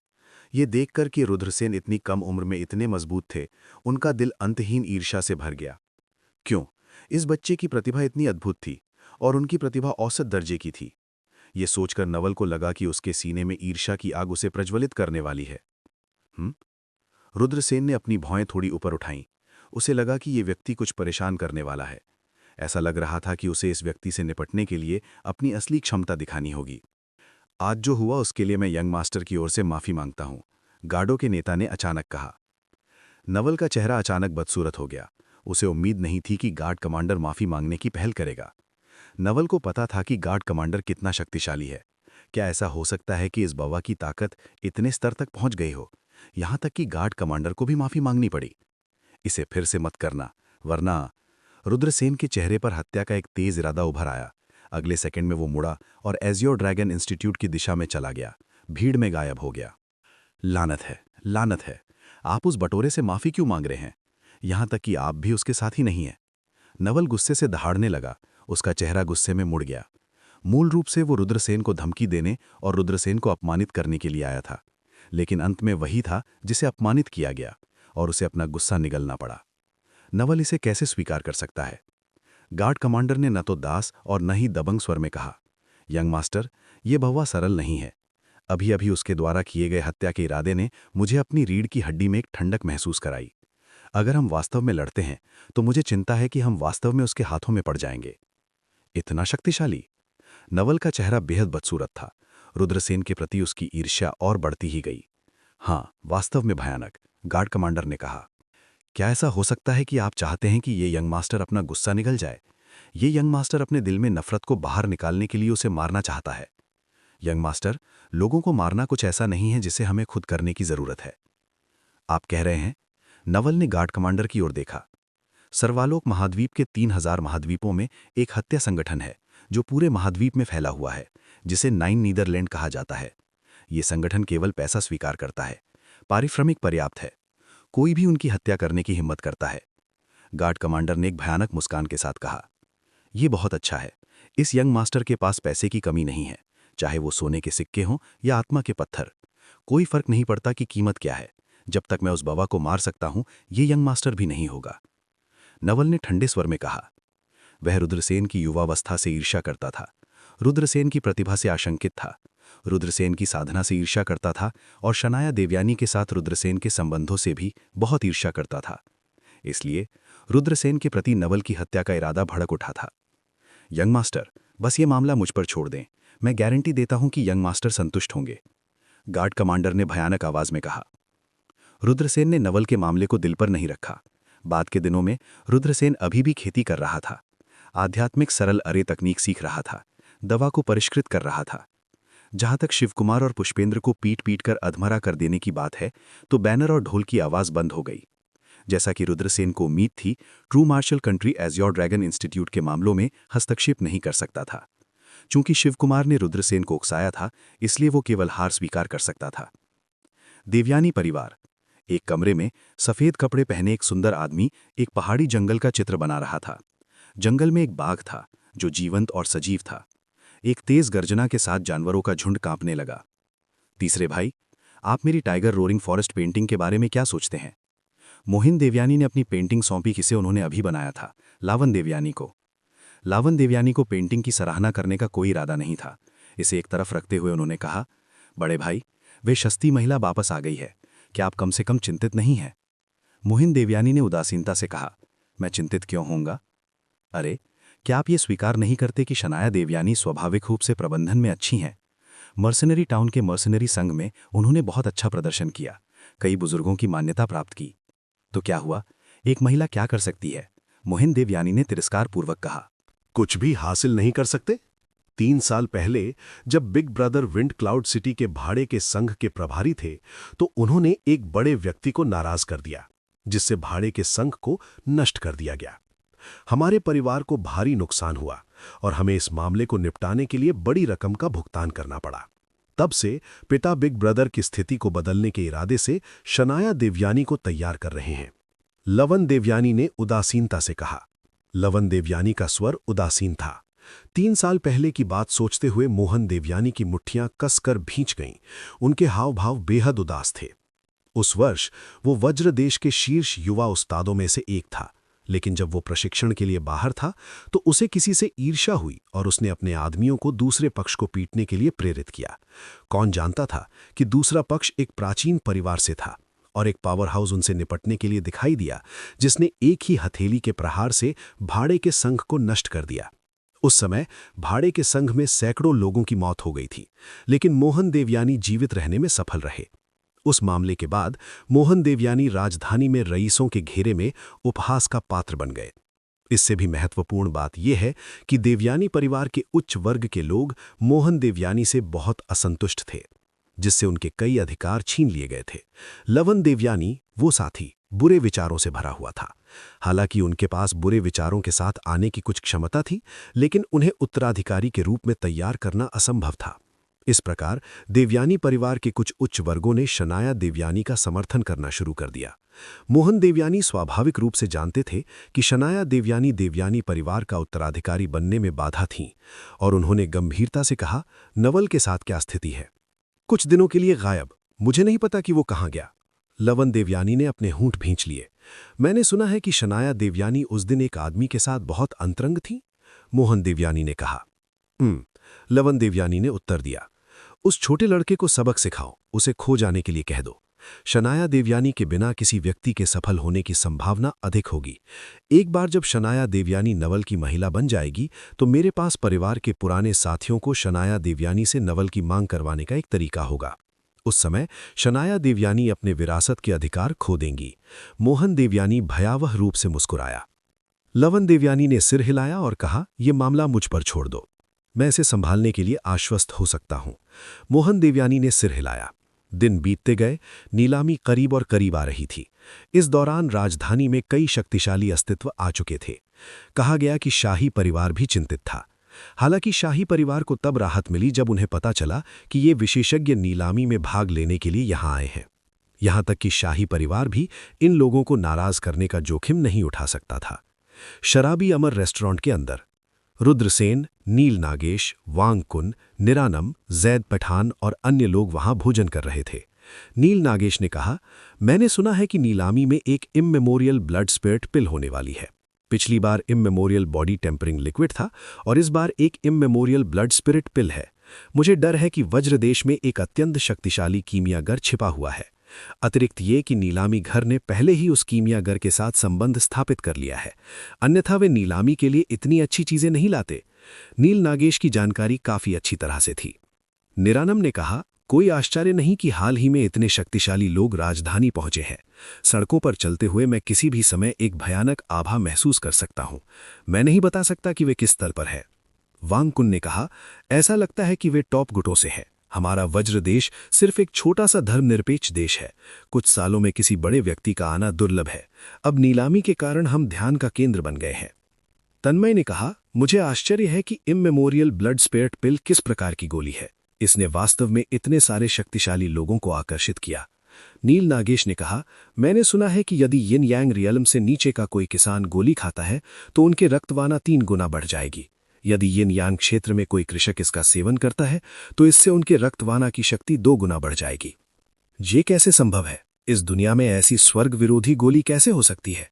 ये देखकर कि रुद्रसेन इतनी कम उम्र में इतने मजबूत थे, उनका दिल अंतहीन ईर्ष्या से भर गया। क्यों? इस बच्चे की प्रतिभा इतनी अद्भुत थी और उनकी प्रतिभा औसत दर्जे की थी। ये सोचकर नवल को लगा कि उसके सीने में ईर्ष्या की आग उसे प्रज्वलित करने वाली है। रुद्रसेन ने अपनी भौहें थोड़ी ऊपर उठाईं। उसे लगा कि ये व्यक्ति कुछ परेशान करने वाला है। ऐसा लग रहा था कि उसे इस व्यक्ति से निपटने के लिए अपनी असली क्षमता दिखानी होगी। आज जो हुआ उसके लिए मैं यंग मास्टर की ओर से माफी मांगता हूं, गार्डों के नेता ने अचानक कहा। नवल का चेहरा अचानक बदसूरत हो गया। उसे उम्मीद नहीं थी कि गार्ड कमांडर माफी मांगने की पहल करेगा। नवल को पता था कि गार्ड कमांडर कितना शक्तिशाली है। क्या ऐसा हो सकता है कि इस बवा की ताकत इतने स्तर तक पहुंच गई हो, यहां तक कि गार्ड कमांडर को भी माफी मांगनी पड़ी? इसे फिर से मत करना, वरना। रुद्रसेन के चेहरे पर हत्या का एक तेज इरादा उभर आया। अगले सेकंड में वो मुड़ा और एजियोर ड्रैगन इंस्टीट्यूट की दिशा में चला गया। भीड़ में गायब हो गया। लानत है, लानत है। आप उस बटोरे से माफी क्यों मांग रहे हैं? यहां तक कि आप भी उसके साथ ही नहीं हैं। नवल गुस्से से दहाड़ने लगा। उसका चेहरा गुस्से में मुड़ गया। मूल रूप से वो रुद्रसेन को धमकी देने और रुद्रसेन को अपमानित करने के लिए आया था, लेकिन अंत में वही था जिसे अपमानित किया गया और उसे अपना गुस्सा निगलना पड़ा। नवल इसे कैसे स्वीकार कर सकता है? गार्ड कमांडर ने न तो दास और न ही दबंग स्वर में कहा, यंग मास्टर, ये बवा सरल नहीं है। अभी अभी उसके द्वारा किए गए हत्या के इरादे ने मुझे अपनी रीढ़ की हड्डी में एक ठंडक महसूस कराई। अगर हम वास्तव में लड़ते हैं तो मुझे चिंता है कि हम वास्तव में उसके हाथों में पड़ जाएंगे। इतना शक्तिशाली? नवल का चेहरा बेहद बदसूरत था। रुद्रसेन के प्रति उसकी ईर्ष्या और बढ़ती ही गई। हाँ, वास्तव में भयानक, गार्ड कमांडर ने कहा। क्या ऐसा हो सकता है कि आप चाहते हैं कि ये यंग मास्टर अपना गुस्सा निगल जाए? ये यंग मास्टर अपने दिल में नफरत को बाहर निकालने के लिए उसे मारना चाहता है। यंग मास्टर, लोगों को मारना कुछ ऐसा नहीं है जिसे हमें खुद करने की जरूरत है। आप कह रहे हैं? नवल ने गार्ड कमांडर की ओर देखा। सर्वालोक महाद्वीप के 3000 महाद्वीपों में एक हत्या संगठन है जो पूरे महाद्वीप में फैला हुआ है, जिसे 9 नीदरलैंड कहा जाता है। ये संगठन केवल पैसा स्वीकार करता है। पारिश्रमिक पर्याप्त है। कोई भी उनकी हत्या करने की हिम्मत करता है। गार्ड कमांडर ने एक भयानक मुस्कान के साथ कहा, यह बहुत अच्छा है। इस यंग मास्टर के पास पैसे की कमी नहीं है, चाहे वो सोने के सिक्के हों या आत्मा के पत्थर। कोई फर्क नहीं पड़ता कि कीमत क्या है। जब तक मैं उस बवा को मार सकता हूं, ये यंग मास्टर भी नहीं होगा। नवल ने ठंडे स्वर में कहा। वह रुद्रसेन की युवावस्था से ईर्ष्या करता था। रुद्रसेन की प्रतिभा से आशंकित था। रुद्रसेन की साधना से ईर्ष्या करता था और शनाया देवयानी के साथ रुद्रसेन के संबंधों से भी बहुत ईर्ष्या करता था। इसलिए रुद्रसेन के प्रति नवल की हत्या का इरादा भड़क उठा था। यंग मास्टर, बस ये मामला मुझ पर छोड़ दें, मैं गारंटी देता हूं कि यंग मास्टर संतुष्ट होंगे, गार्ड कमांडर ने भयानक आवाज में कहा। रुद्रसेन ने नवल के मामले को दिल पर नहीं रखा। बाद के दिनों में रुद्रसेन अभी भी खेती कर रहा था, आध्यात्मिक सरल अरे तकनीक सीख रहा था, दवा को परिष्कृत कर रहा था। जहां तक शिवकुमार और पुष्पेंद्र को पीट पीट कर अधमरा कर देने की बात है, तो बैनर और ढोल की आवाज बंद हो गई। जैसा कि रुद्रसेन को उम्मीद थी, true martial country azure dragon institute के मामलों में हस्तक्षेप नहीं कर सकता था। चूंकि शिवकुमार ने रुद्रसेन को उकसाया था, इसलिए वो केवल हार स्वीकार कर सकता था। देवयानी परिवार। एक कमरे में सफेद कपड़े पहने एक सुंदर आदमी एक पहाड़ी जंगल का चित्र बना रहा था। जंगल में एक बाघ था जो जीवंत और सजीव था। एक तेज गर्जना के साथ जानवरों का झुंड कांपने लगा। तीसरे भाई, आप मेरी टाइगर रोरिंग फॉरेस्ट पेंटिंग के बारे में क्या सोचते हैं? मोहिन देवयानी ने अपनी पेंटिंग सौंपी जिसे उन्होंने अभी बनाया था, लावन देवयानी को। लावन देवयानी को पेंटिंग की सराहना करने का कोई इरादा नहीं था। इसे एक तरफ रखते हुए उन्होंने कहा, बड़े भाई, वे शस्ती महिला वापस आ गई है, क्या आप कम से कम चिंतित नहीं हैं? मोहिन देवयानी ने उदासीनता से कहा, मैं चिंतित क्यों होऊंगा? अरे, क्या आप ये स्वीकार नहीं करते कि शनाया देवयानी स्वाभाविक रूप से प्रबंधन में अच्छी हैं? मर्सनरी टाउन के मर्सनरी संघ में उन्होंने बहुत अच्छा प्रदर्शन किया, कई बुजुर्गों की मान्यता प्राप्त की। तो क्या हुआ, एक महिला क्या कर सकती है? मोहिन देवयानी ने तिरस्कारपूर्वक कहा। कुछ भी हासिल नहीं कर सकते? 3 साल पहले जब big brother wind cloud city के भाड़े के संघ के प्रभारी थे, तो उन्होंने एक बड़े व्यक्ति को नाराज कर दिया, जिससे भाड़े के संघ को नष्ट कर दिया गया। हमारे परिवार को भारी नुकसान हुआ और हमें इस मामले को निपटाने के लिए बड़ी रकम का भुगतान करना पड़ा। तब से पिता बिग ब्रदर की स्थिति को बदलने के इरादे से शनाया देवयानी को तैयार कर रहे हैं। लवन देवयानी ने उदासीनता से कहा। लवन देवयानी का स्वर उदासीन था। 3 साल पहले की बात सोचते हुए मोहन देवयानी की मुट्ठियां कसकर भींच गईं। उनके हाव भाव बेहद उदास थे। उस वर्ष वो वज्र देश के शीर्ष युवा उस्तादों में से एक था, लेकिन जब वो प्रशिक्षण के लिए बाहर था तो उसे किसी से ईर्ष्या हुई और उसने अपने आदमियों को दूसरे पक्ष को पीटने के लिए प्रेरित किया। कौन जानता था कि दूसरा पक्ष एक प्राचीन परिवार से था और एक पावर हाउस उनसे निपटने के लिए दिखाई दिया, जिसने एक ही हथेली के प्रहार से भाड़े के संघ को नष्ट कर दिया। उस समय भाड़े के संघ में सैकड़ों लोगों की मौत हो गई थी, लेकिन मोहन देवयानी जीवित रहने में सफल रहे। उस मामले के बाद मोहन देवयानी राजधानी में रईसों के घेरे में उपहास का पात्र बन गए। इससे भी महत्वपूर्ण बात यह है कि देवयानी परिवार के उच्च वर्ग के लोग मोहन देवयानी से बहुत असंतुष्ट थे, जिससे उनके कई अधिकार छीन लिए गए थे। लवन देवयानी, वो साथी, बुरे विचारों से भरा हुआ था। हालांकि उनके पास बुरे विचारों के साथ आने की कुछ क्षमता थी, लेकिन उन्हें उत्तराधिकारी के रूप में तैयार करना असंभव था। इस प्रकार देवयानी परिवार के कुछ उच्च वर्गों ने शनाया देवयानी का समर्थन करना शुरू कर दिया। मोहन देवयानी स्वाभाविक रूप से जानते थे कि शनाया देवयानी देवयानी परिवार का उत्तराधिकारी बनने में बाधा थीं, और उन्होंने गंभीरता से कहा, नवल के साथ क्या स्थिति है? कुछ दिनों के लिए गायब, मुझे नहीं पता कि वो कहाँ गया। लवन देवयानी ने अपने होंठ भींच लिए। मैंने सुना है कि शनाया देवयानी उस दिन एक आदमी के साथ बहुत अंतरंग थी, मोहन देवयानी ने कहा। लवन देवयानी ने उत्तर दिया, उस छोटे लड़के को सबक सिखाओ, उसे खो जाने के लिए कह दो। शनाया देवयानी के बिना किसी व्यक्ति के सफल होने की संभावना अधिक होगी। एक बार जब शनाया देवयानी नवल की महिला बन जाएगी, तो मेरे पास परिवार के पुराने साथियों को शनाया देवयानी से नवल की मांग करवाने का एक तरीका होगा। उस समय शनाया देवयानी अपने विरासत के अधिकार खो देंगी। मोहन देवयानी भयावह रूप से मुस्कुराया। लवन देवयानी ने सिर हिलाया और कहा, यह मामला मुझ पर छोड़ दो, मैं इसे संभालने के लिए आश्वस्त हो सकता हूं। मोहन देवयानी ने सिर हिलाया। दिन बीतते गए, नीलामी करीब और करीब आ रही थी। इस दौरान राजधानी में कई शक्तिशाली अस्तित्व आ चुके थे। कहा गया कि शाही परिवार भी चिंतित था। हालांकि शाही परिवार को तब राहत मिली जब उन्हें पता चला कि ये विशेषज्ञ नीलामी में भाग लेने के लिए यहां आए हैं। यहां तक कि शाही परिवार भी इन लोगों को नाराज करने का जोखिम नहीं उठा सकता था। शराबी अमर रेस्टोरेंट के अंदर रुद्रसेन, नील नागेश, वांगकुन, निरानम, जैद पठान और अन्य लोग वहां भोजन कर रहे थे। नील नागेश ने कहा, मैंने सुना है कि नीलामी में एक इममेमोरियल ब्लड स्पिरिट पिल होने वाली है। पिछली बार इममेमोरियल बॉडी टेम्परिंग लिक्विड था और इस बार एक इममेमोरियल ब्लड स्पिरिट पिल है। मुझे डर है कि वज्रदेश में एक अत्यंत शक्तिशाली कीमियागर छिपा हुआ है। अतिरिक्त ये कि नीलामी घर ने पहले ही उस कीमियागर के साथ संबंध स्थापित कर लिया है, अन्यथा वे नीलामी के लिए इतनी अच्छी चीजें नहीं लाते। नील नागेश की जानकारी काफी अच्छी तरह से थी। निरानम ने कहा, कोई आश्चर्य नहीं कि हाल ही में इतने शक्तिशाली लोग राजधानी पहुंचे हैं। सड़कों पर चलते हुए मैं किसी भी समय एक भयानक आभा महसूस कर सकता हूं। मैं नहीं बता सकता कि वे किस स्तर पर है। वांग कुन ने कहा, ऐसा लगता है कि वे टॉप गुटों से है। हमारा वज्र देश सिर्फ एक छोटा सा धर्मनिरपेक्ष देश है। कुछ सालों में किसी बड़े व्यक्ति का आना दुर्लभ है। अब नीलामी के कारण हम ध्यान का केंद्र बन गए हैं। तन्मय ने कहा, मुझे आश्चर्य है कि इममेमोरियल ब्लड स्पिरिट पिल किस प्रकार की गोली है। इसने वास्तव में इतने सारे शक्तिशाली लोगों को आकर्षित किया। नील नागेश ने कहा, मैंने सुना है कि यदि यिन यांग रियलम से नीचे का कोई किसान गोली खाता है तो उनके रक्तवाना 3 गुना बढ़ जाएगी। यदि यिन यांग क्षेत्र में कोई कृषक इसका सेवन करता है तो इससे उनके रक्तवाना की शक्ति 2 गुना बढ़ जाएगी। ये कैसे संभव है? इस दुनिया में ऐसी स्वर्ग विरोधी गोली कैसे हो सकती है?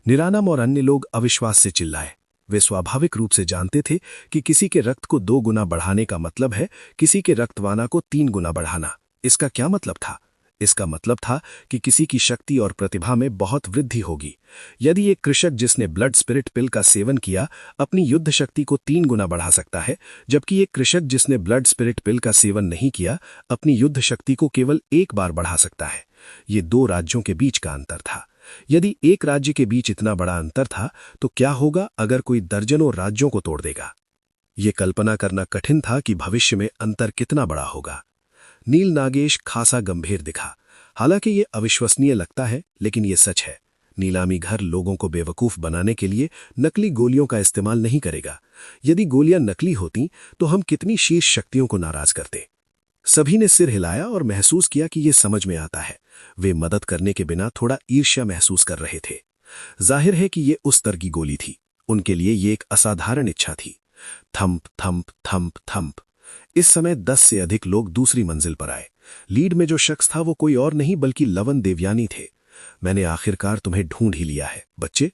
निरानम और अन्य लोग अविश्वास से चिल्लाए। वे स्वाभाविक रूप से जानते थे कि किसी के रक्त को 2 गुना बढ़ाने का मतलब है किसी के रक्तवाना को 3 गुना बढ़ाना। इसका क्या मतलब था? इसका मतलब था कि किसी की शक्ति और प्रतिभा में बहुत वृद्धि होगी। यदि एक कृषक जिसने ब्लड स्पिरिट पिल का सेवन किया अपनी युद्ध शक्ति को 3 गुना बढ़ा सकता है, जबकि एक कृषक जिसने ब्लड स्पिरिट पिल का सेवन नहीं किया अपनी युद्ध शक्ति को केवल 1 बार बढ़ा सकता है। ये 2 राज्यों के बीच का अंतर था। यदि एक राज्य के बीच इतना बड़ा अंतर था तो क्या होगा अगर कोई दर्जनों राज्यों को तोड़ देगा? ये कल्पना करना कठिन था कि भविष्य में अंतर कितना बड़ा होगा। नील नागेश खासा गंभीर दिखा। हालांकि ये अविश्वसनीय लगता है, लेकिन ये सच है। नीलामी घर लोगों को बेवकूफ बनाने के लिए नकली गोलियों का इस्तेमाल नहीं करेगा। यदि गोलियां नकली होती तो हम कितनी शीर्ष शक्तियों को नाराज करते। सभी ने सिर हिलाया और महसूस किया कि ये समझ में आता है। वे मदद करने के बिना थोड़ा ईर्ष्या महसूस कर रहे थे। जाहिर है कि ये उस तरह की गोली थी। उनके लिए ये एक असाधारण इच्छा थी। Thump thump thump thump. इस समय 10 से अधिक लोग दूसरी मंजिल पर आए। लीड में जो शख्स था वो कोई और नहीं बल्कि लवन देवयानी थे। मैंने आखिरकार तुम्हें ढूंढ ही लिया है बच्चे।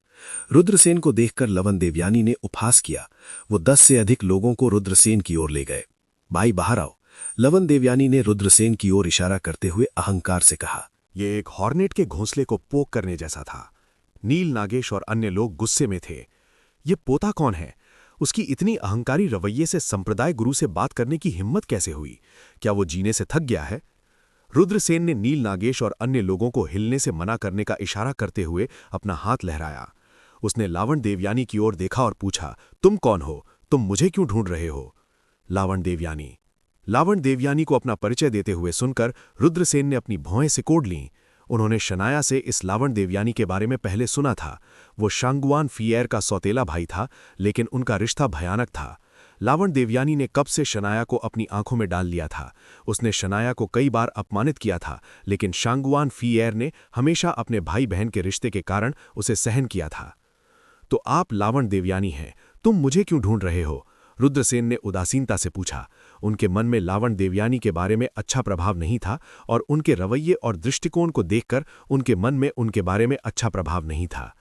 रुद्रसेन को देखकर लवन देवयानी ने उपहास किया। वो 10 से अधिक लोगों को रुद्रसेन की ओर ले गए। भाई बाहर आओ। लवन देवयानी ने रुद्रसेन की ओर इशारा करते हुए अहंकार से कहा। ये एक हॉर्नेट के घोंसले को पोक करने जैसा था। नील नागेश और अन्य लोग गुस्से में थे। ये पोता कौन है? उसकी इतनी अहंकारी रवैये से संप्रदाय गुरु से बात करने की हिम्मत कैसे हुई? क्या वो जीने से थक गया है? रुद्रसेन ने नील नागेश और अन्य लोगों को हिलने से मना करने का इशारा करते हुए अपना हाथ लहराया। उसने लावण देवयानी की ओर देखा और पूछा, तुम कौन हो? तुम मुझे क्यों ढूंढ रहे हो? लावण देवयानी को अपना परिचय देते हुए सुनकर रुद्रसेन ने अपनी भौहें सिकोड़ लीं। उन्होंने शनाया से इस लावण देवयानी के बारे में पहले सुना था। वो शांगुआन फीएर का सौतेला भाई था, लेकिन उनका रिश्ता भयानक था। लावण देवयानी ने कब से शनाया को अपनी आंखों में डाल लिया था। उसने शनाया को कई बार अपमानित किया था, लेकिन शांगुआन फीएर ने हमेशा अपने भाई बहन के रिश्ते के कारण उसे सहन किया था। तो आप लावण देवयानी हैं, तुम मुझे क्यों ढूंढ रहे हो? रुद्रसेन ने उदासीनता से पूछा। उनके मन में लावण देवयानी के बारे में अच्छा प्रभाव नहीं था और उनके रवैये और दृष्टिकोण को देखकर उनके मन में उनके बारे में अच्छा प्रभाव नहीं था।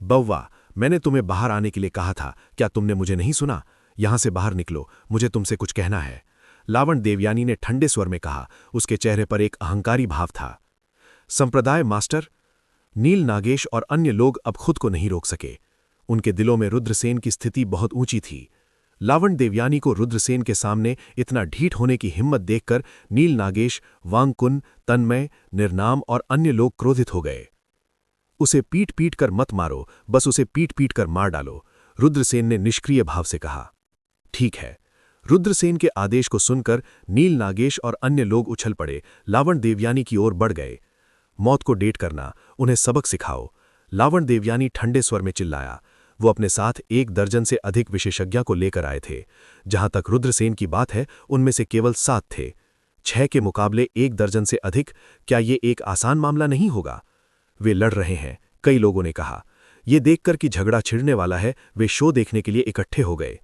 बव्वा, मैंने तुम्हें बाहर आने के लिए कहा था, क्या तुमने मुझे नहीं सुना? यहां से बाहर निकलो, मुझे तुमसे कुछ कहना है। लावण देवयानी ने ठंडे स्वर में कहा। उसके चेहरे पर एक अहंकारी भाव था। संप्रदाय मास्टर। नील नागेश और अन्य लोग अब खुद को नहीं रोक सके। उनके दिलों में रुद्रसेन की स्थिति बहुत ऊंची थी। लावण देवयानी को रुद्रसेन के सामने इतना ढीठ होने की हिम्मत देखकर नील नागेश, वांगकुन, तन्मय, निर्नाम और अन्य लोग क्रोधित हो गए। उसे पीट पीट कर मत मारो, बस उसे पीट पीट कर मार डालो, रुद्रसेन ने निष्क्रिय भाव से कहा। ठीक है। रुद्रसेन के आदेश को सुनकर नील नागेश और अन्य लोग उछल पड़े, लावण देवयानी की ओर बढ़ गए। मौत को डेट करना, उन्हें सबक सिखाओ, लावण देवयानी ठंडे स्वर में चिल्लाया। वो अपने साथ 1 दर्जन से अधिक विशेषज्ञों को लेकर आए थे। जहां तक रुद्रसेन की बात है, उनमें से केवल 7 थे। 6 के मुकाबले 1 दर्जन से अधिक, क्या ये एक आसान मामला नहीं होगा? वे लड़ रहे हैं, कई लोगों ने कहा। ये देखकर कि झगड़ा छिड़ने वाला है, वे शो देखने के लिए इकट्ठे हो गए।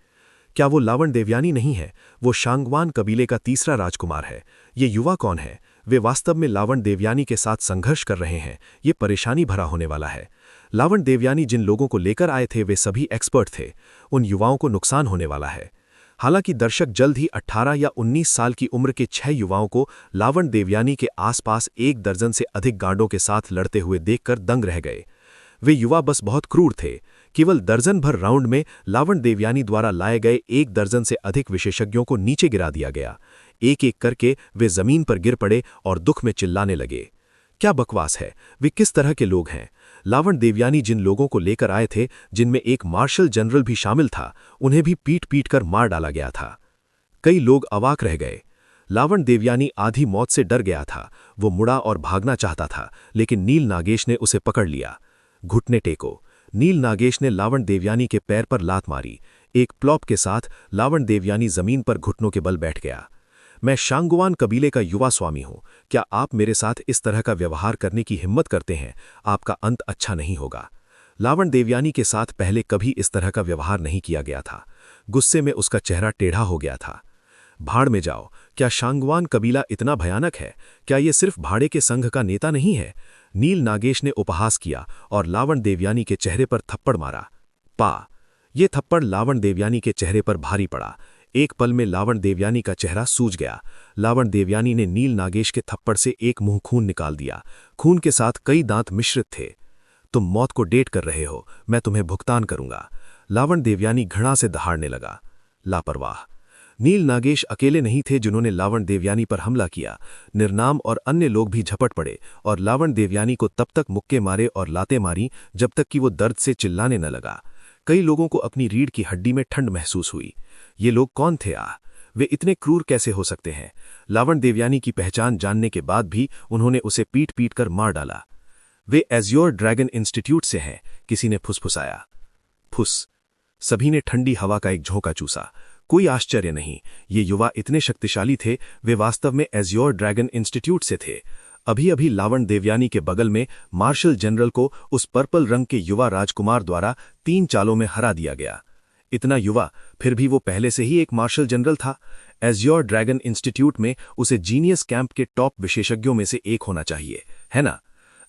क्या वो लावण देवयानी नहीं है? वो शांगवान कबीले का तीसरा राजकुमार है। ये युवा कौन है? वे वास्तव में लावण देवयानी के साथ संघर्ष कर रहे हैं। ये परेशानी भरा होने वाला है। लावण देवयानी जिन लोगों को लेकर आए थे वे सभी एक्सपर्ट थे। उन युवाओं को नुकसान होने वाला है। हालांकि दर्शक जल्द ही 18 या 19 साल की उम्र के 6 युवाओं को लावण देवयानी के आसपास 1 दर्जन से अधिक गार्डों के साथ लड़ते हुए देखकर दंग रह गए। वे युवा बस बहुत क्रूर थे। केवल दर्जन भर राउंड में लावण देवयानी द्वारा लाए गए 1 दर्जन से अधिक विशेषज्ञों को नीचे गिरा दिया गया। एक एक करके वे जमीन पर गिर पड़े और दुख में चिल्लाने लगे। क्या बकवास है! वे किस तरह के लोग हैं? लावण देवयानी जिन लोगों को लेकर आए थे, जिनमें एक मार्शल जनरल भी शामिल था, उन्हें भी पीट पीट कर मार डाला गया था। कई लोग अवाक रह गए। लावण देवयानी आधी मौत से डर गया था। वो मुड़ा और भागना चाहता था, लेकिन नील नागेश ने उसे पकड़ लिया। घुटने टेको। नील नागेश ने लावण देवयानी के पैर पर लात मारी। एक प्लॉप के साथ लावण देवयानी जमीन पर घुटनों के बल बैठ गया। मैं शांगुआन कबीले का युवा स्वामी हूं। क्या आप मेरे साथ इस तरह का व्यवहार करने की हिम्मत करते हैं? आपका अंत अच्छा नहीं होगा। लावण देवयानी के साथ पहले कभी इस तरह का व्यवहार नहीं किया गया था। गुस्से में उसका चेहरा टेढ़ा हो गया था। भाड़ में जाओ। क्या शांगुआन कबीला इतना भयानक है? क्या ये सिर्फ भाड़े के संघ का नेता नहीं है? नील नागेश ने उपहास किया और लावण देवयानी के चेहरे पर थप्पड़ मारा। पा! ये थप्पड़ लावण देवयानी के चेहरे पर भारी पड़ा। एक पल में लावण देवयानी का चेहरा सूज गया। लावण देवयानी ने नील नागेश के थप्पड़ से एक मुंह खून निकाल दिया। खून के साथ कई दांत मिश्रित थे। तुम मौत को डेट कर रहे हो, मैं तुम्हें भुगतान करूंगा। लावण देवयानी घृणा से दहाड़ने लगा। लापरवाह! नील नागेश अकेले नहीं थे जिन्होंने लावण देवयानी पर हमला किया। निर्नाम और अन्य लोग भी झपट पड़े और लावण देवयानी को तब तक मुक्के मारे और लातें मारी जब तक कि वो दर्द से चिल्लाने न लगा। कई लोगों को अपनी रीढ़ की हड्डी में ठंड महसूस हुई। ये लोग कौन थे? वे इतने क्रूर कैसे हो सकते हैं? लावण देवयानी की पहचान जानने के बाद भी उन्होंने उसे पीट पीट कर मार डाला। वे एज़्योर ड्रैगन इंस्टीट्यूट से हैं, किसी ने फुसफुसाया। फुस! सभी ने ठंडी हवा का एक झोंका चूसा। कोई आश्चर्य नहीं, ये युवा इतने शक्तिशाली थे। वे वास्तव में एज़्योर ड्रैगन इंस्टीट्यूट से थे। अभी अभी लावण देवयानी के बगल में मार्शल जनरल को उस पर्पल रंग के युवा राजकुमार द्वारा 3 चालों में हरा दिया गया। इतना युवा, फिर भी वो पहले से ही एक मार्शल जनरल था। एज़्योर ड्रैगन इंस्टीट्यूट में उसे जीनियस कैंप के टॉप विशेषज्ञों में से एक होना चाहिए, है ना?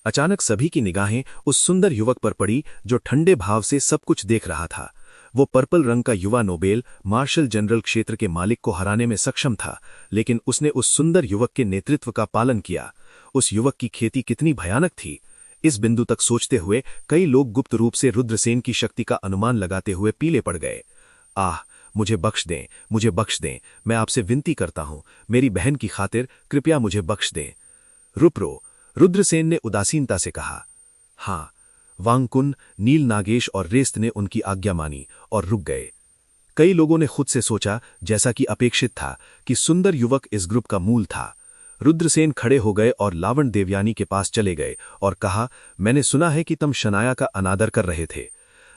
अचानक सभी की निगाहें उस सुंदर युवक पर पड़ी जो ठंडे भाव से सब कुछ देख रहा था। वो पर्पल रंग का युवा नोबेल मार्शल जनरल क्षेत्र के मालिक को हराने में सक्षम था, लेकिन उसने उस सुंदर युवक के नेतृत्व का पालन किया। उस युवक की खेती कितनी भयानक थी! इस बिंदु तक सोचते हुए कई लोग गुप्त रूप से रुद्रसेन की शक्ति का अनुमान लगाते हुए पीले पड़ गए। आह! मुझे बख्श दें, मुझे बख्श दें। मैं आपसे विनती करता हूं, मेरी बहन की खातिर कृपया मुझे बख्श दें। रुप्रो! रुद्रसेन ने उदासीनता से कहा। हाँ। वांगकुन, नील नागेश और रेस्त ने उनकी आज्ञा मानी और रुक गए। कई लोगों ने खुद से सोचा, जैसा कि अपेक्षित था, कि सुंदर युवक इस ग्रुप का मूल था। रुद्रसेन खड़े हो गए और लावण देवयानी के पास चले गए और कहा, मैंने सुना है कि तुम शनाया का अनादर कर रहे थे।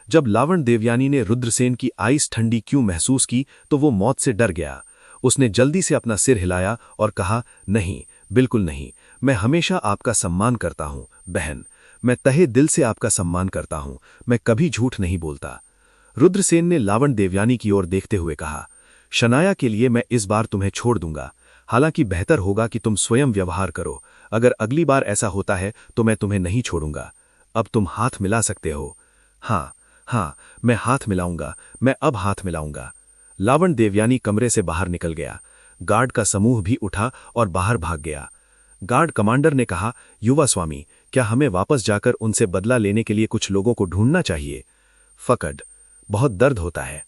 जब लावण देवयानी ने रुद्रसेन की आइस ठंडी क्यों महसूस की तो वो मौत से डर गया। उसने जल्दी से अपना सिर हिलाया और कहा, नहीं, बिल्कुल नहीं। मैं हमेशा आपका सम्मान करता हूं, बहन। मैं तहे दिल से आपका सम्मान करता हूं। मैं कभी झूठ नहीं बोलता। रुद्रसेन ने लावण देवयानी की ओर देखते हुए कहा, शनाया के लिए मैं इस बार तुम्हें छोड़ दूंगा। हालांकि बेहतर होगा कि तुम स्वयं व्यवहार करो। अगर अगली बार ऐसा होता है तो मैं तुम्हें नहीं छोड़ूंगा। अब तुम हाथ मिला सकते हो। हाँ, मैं हाथ मिलाऊंगा। मैं अब हाथ मिलाऊंगा। लावण देवयानी कमरे से बाहर निकल गया। गार्ड का समूह भी उठा और बाहर भाग गया। गार्ड कमांडर ने कहा, युवा स्वामी, क्या हमें वापस जाकर उनसे बदला लेने के लिए कुछ लोगों को ढूंढना चाहिए? फकड! बहुत दर्द होता है।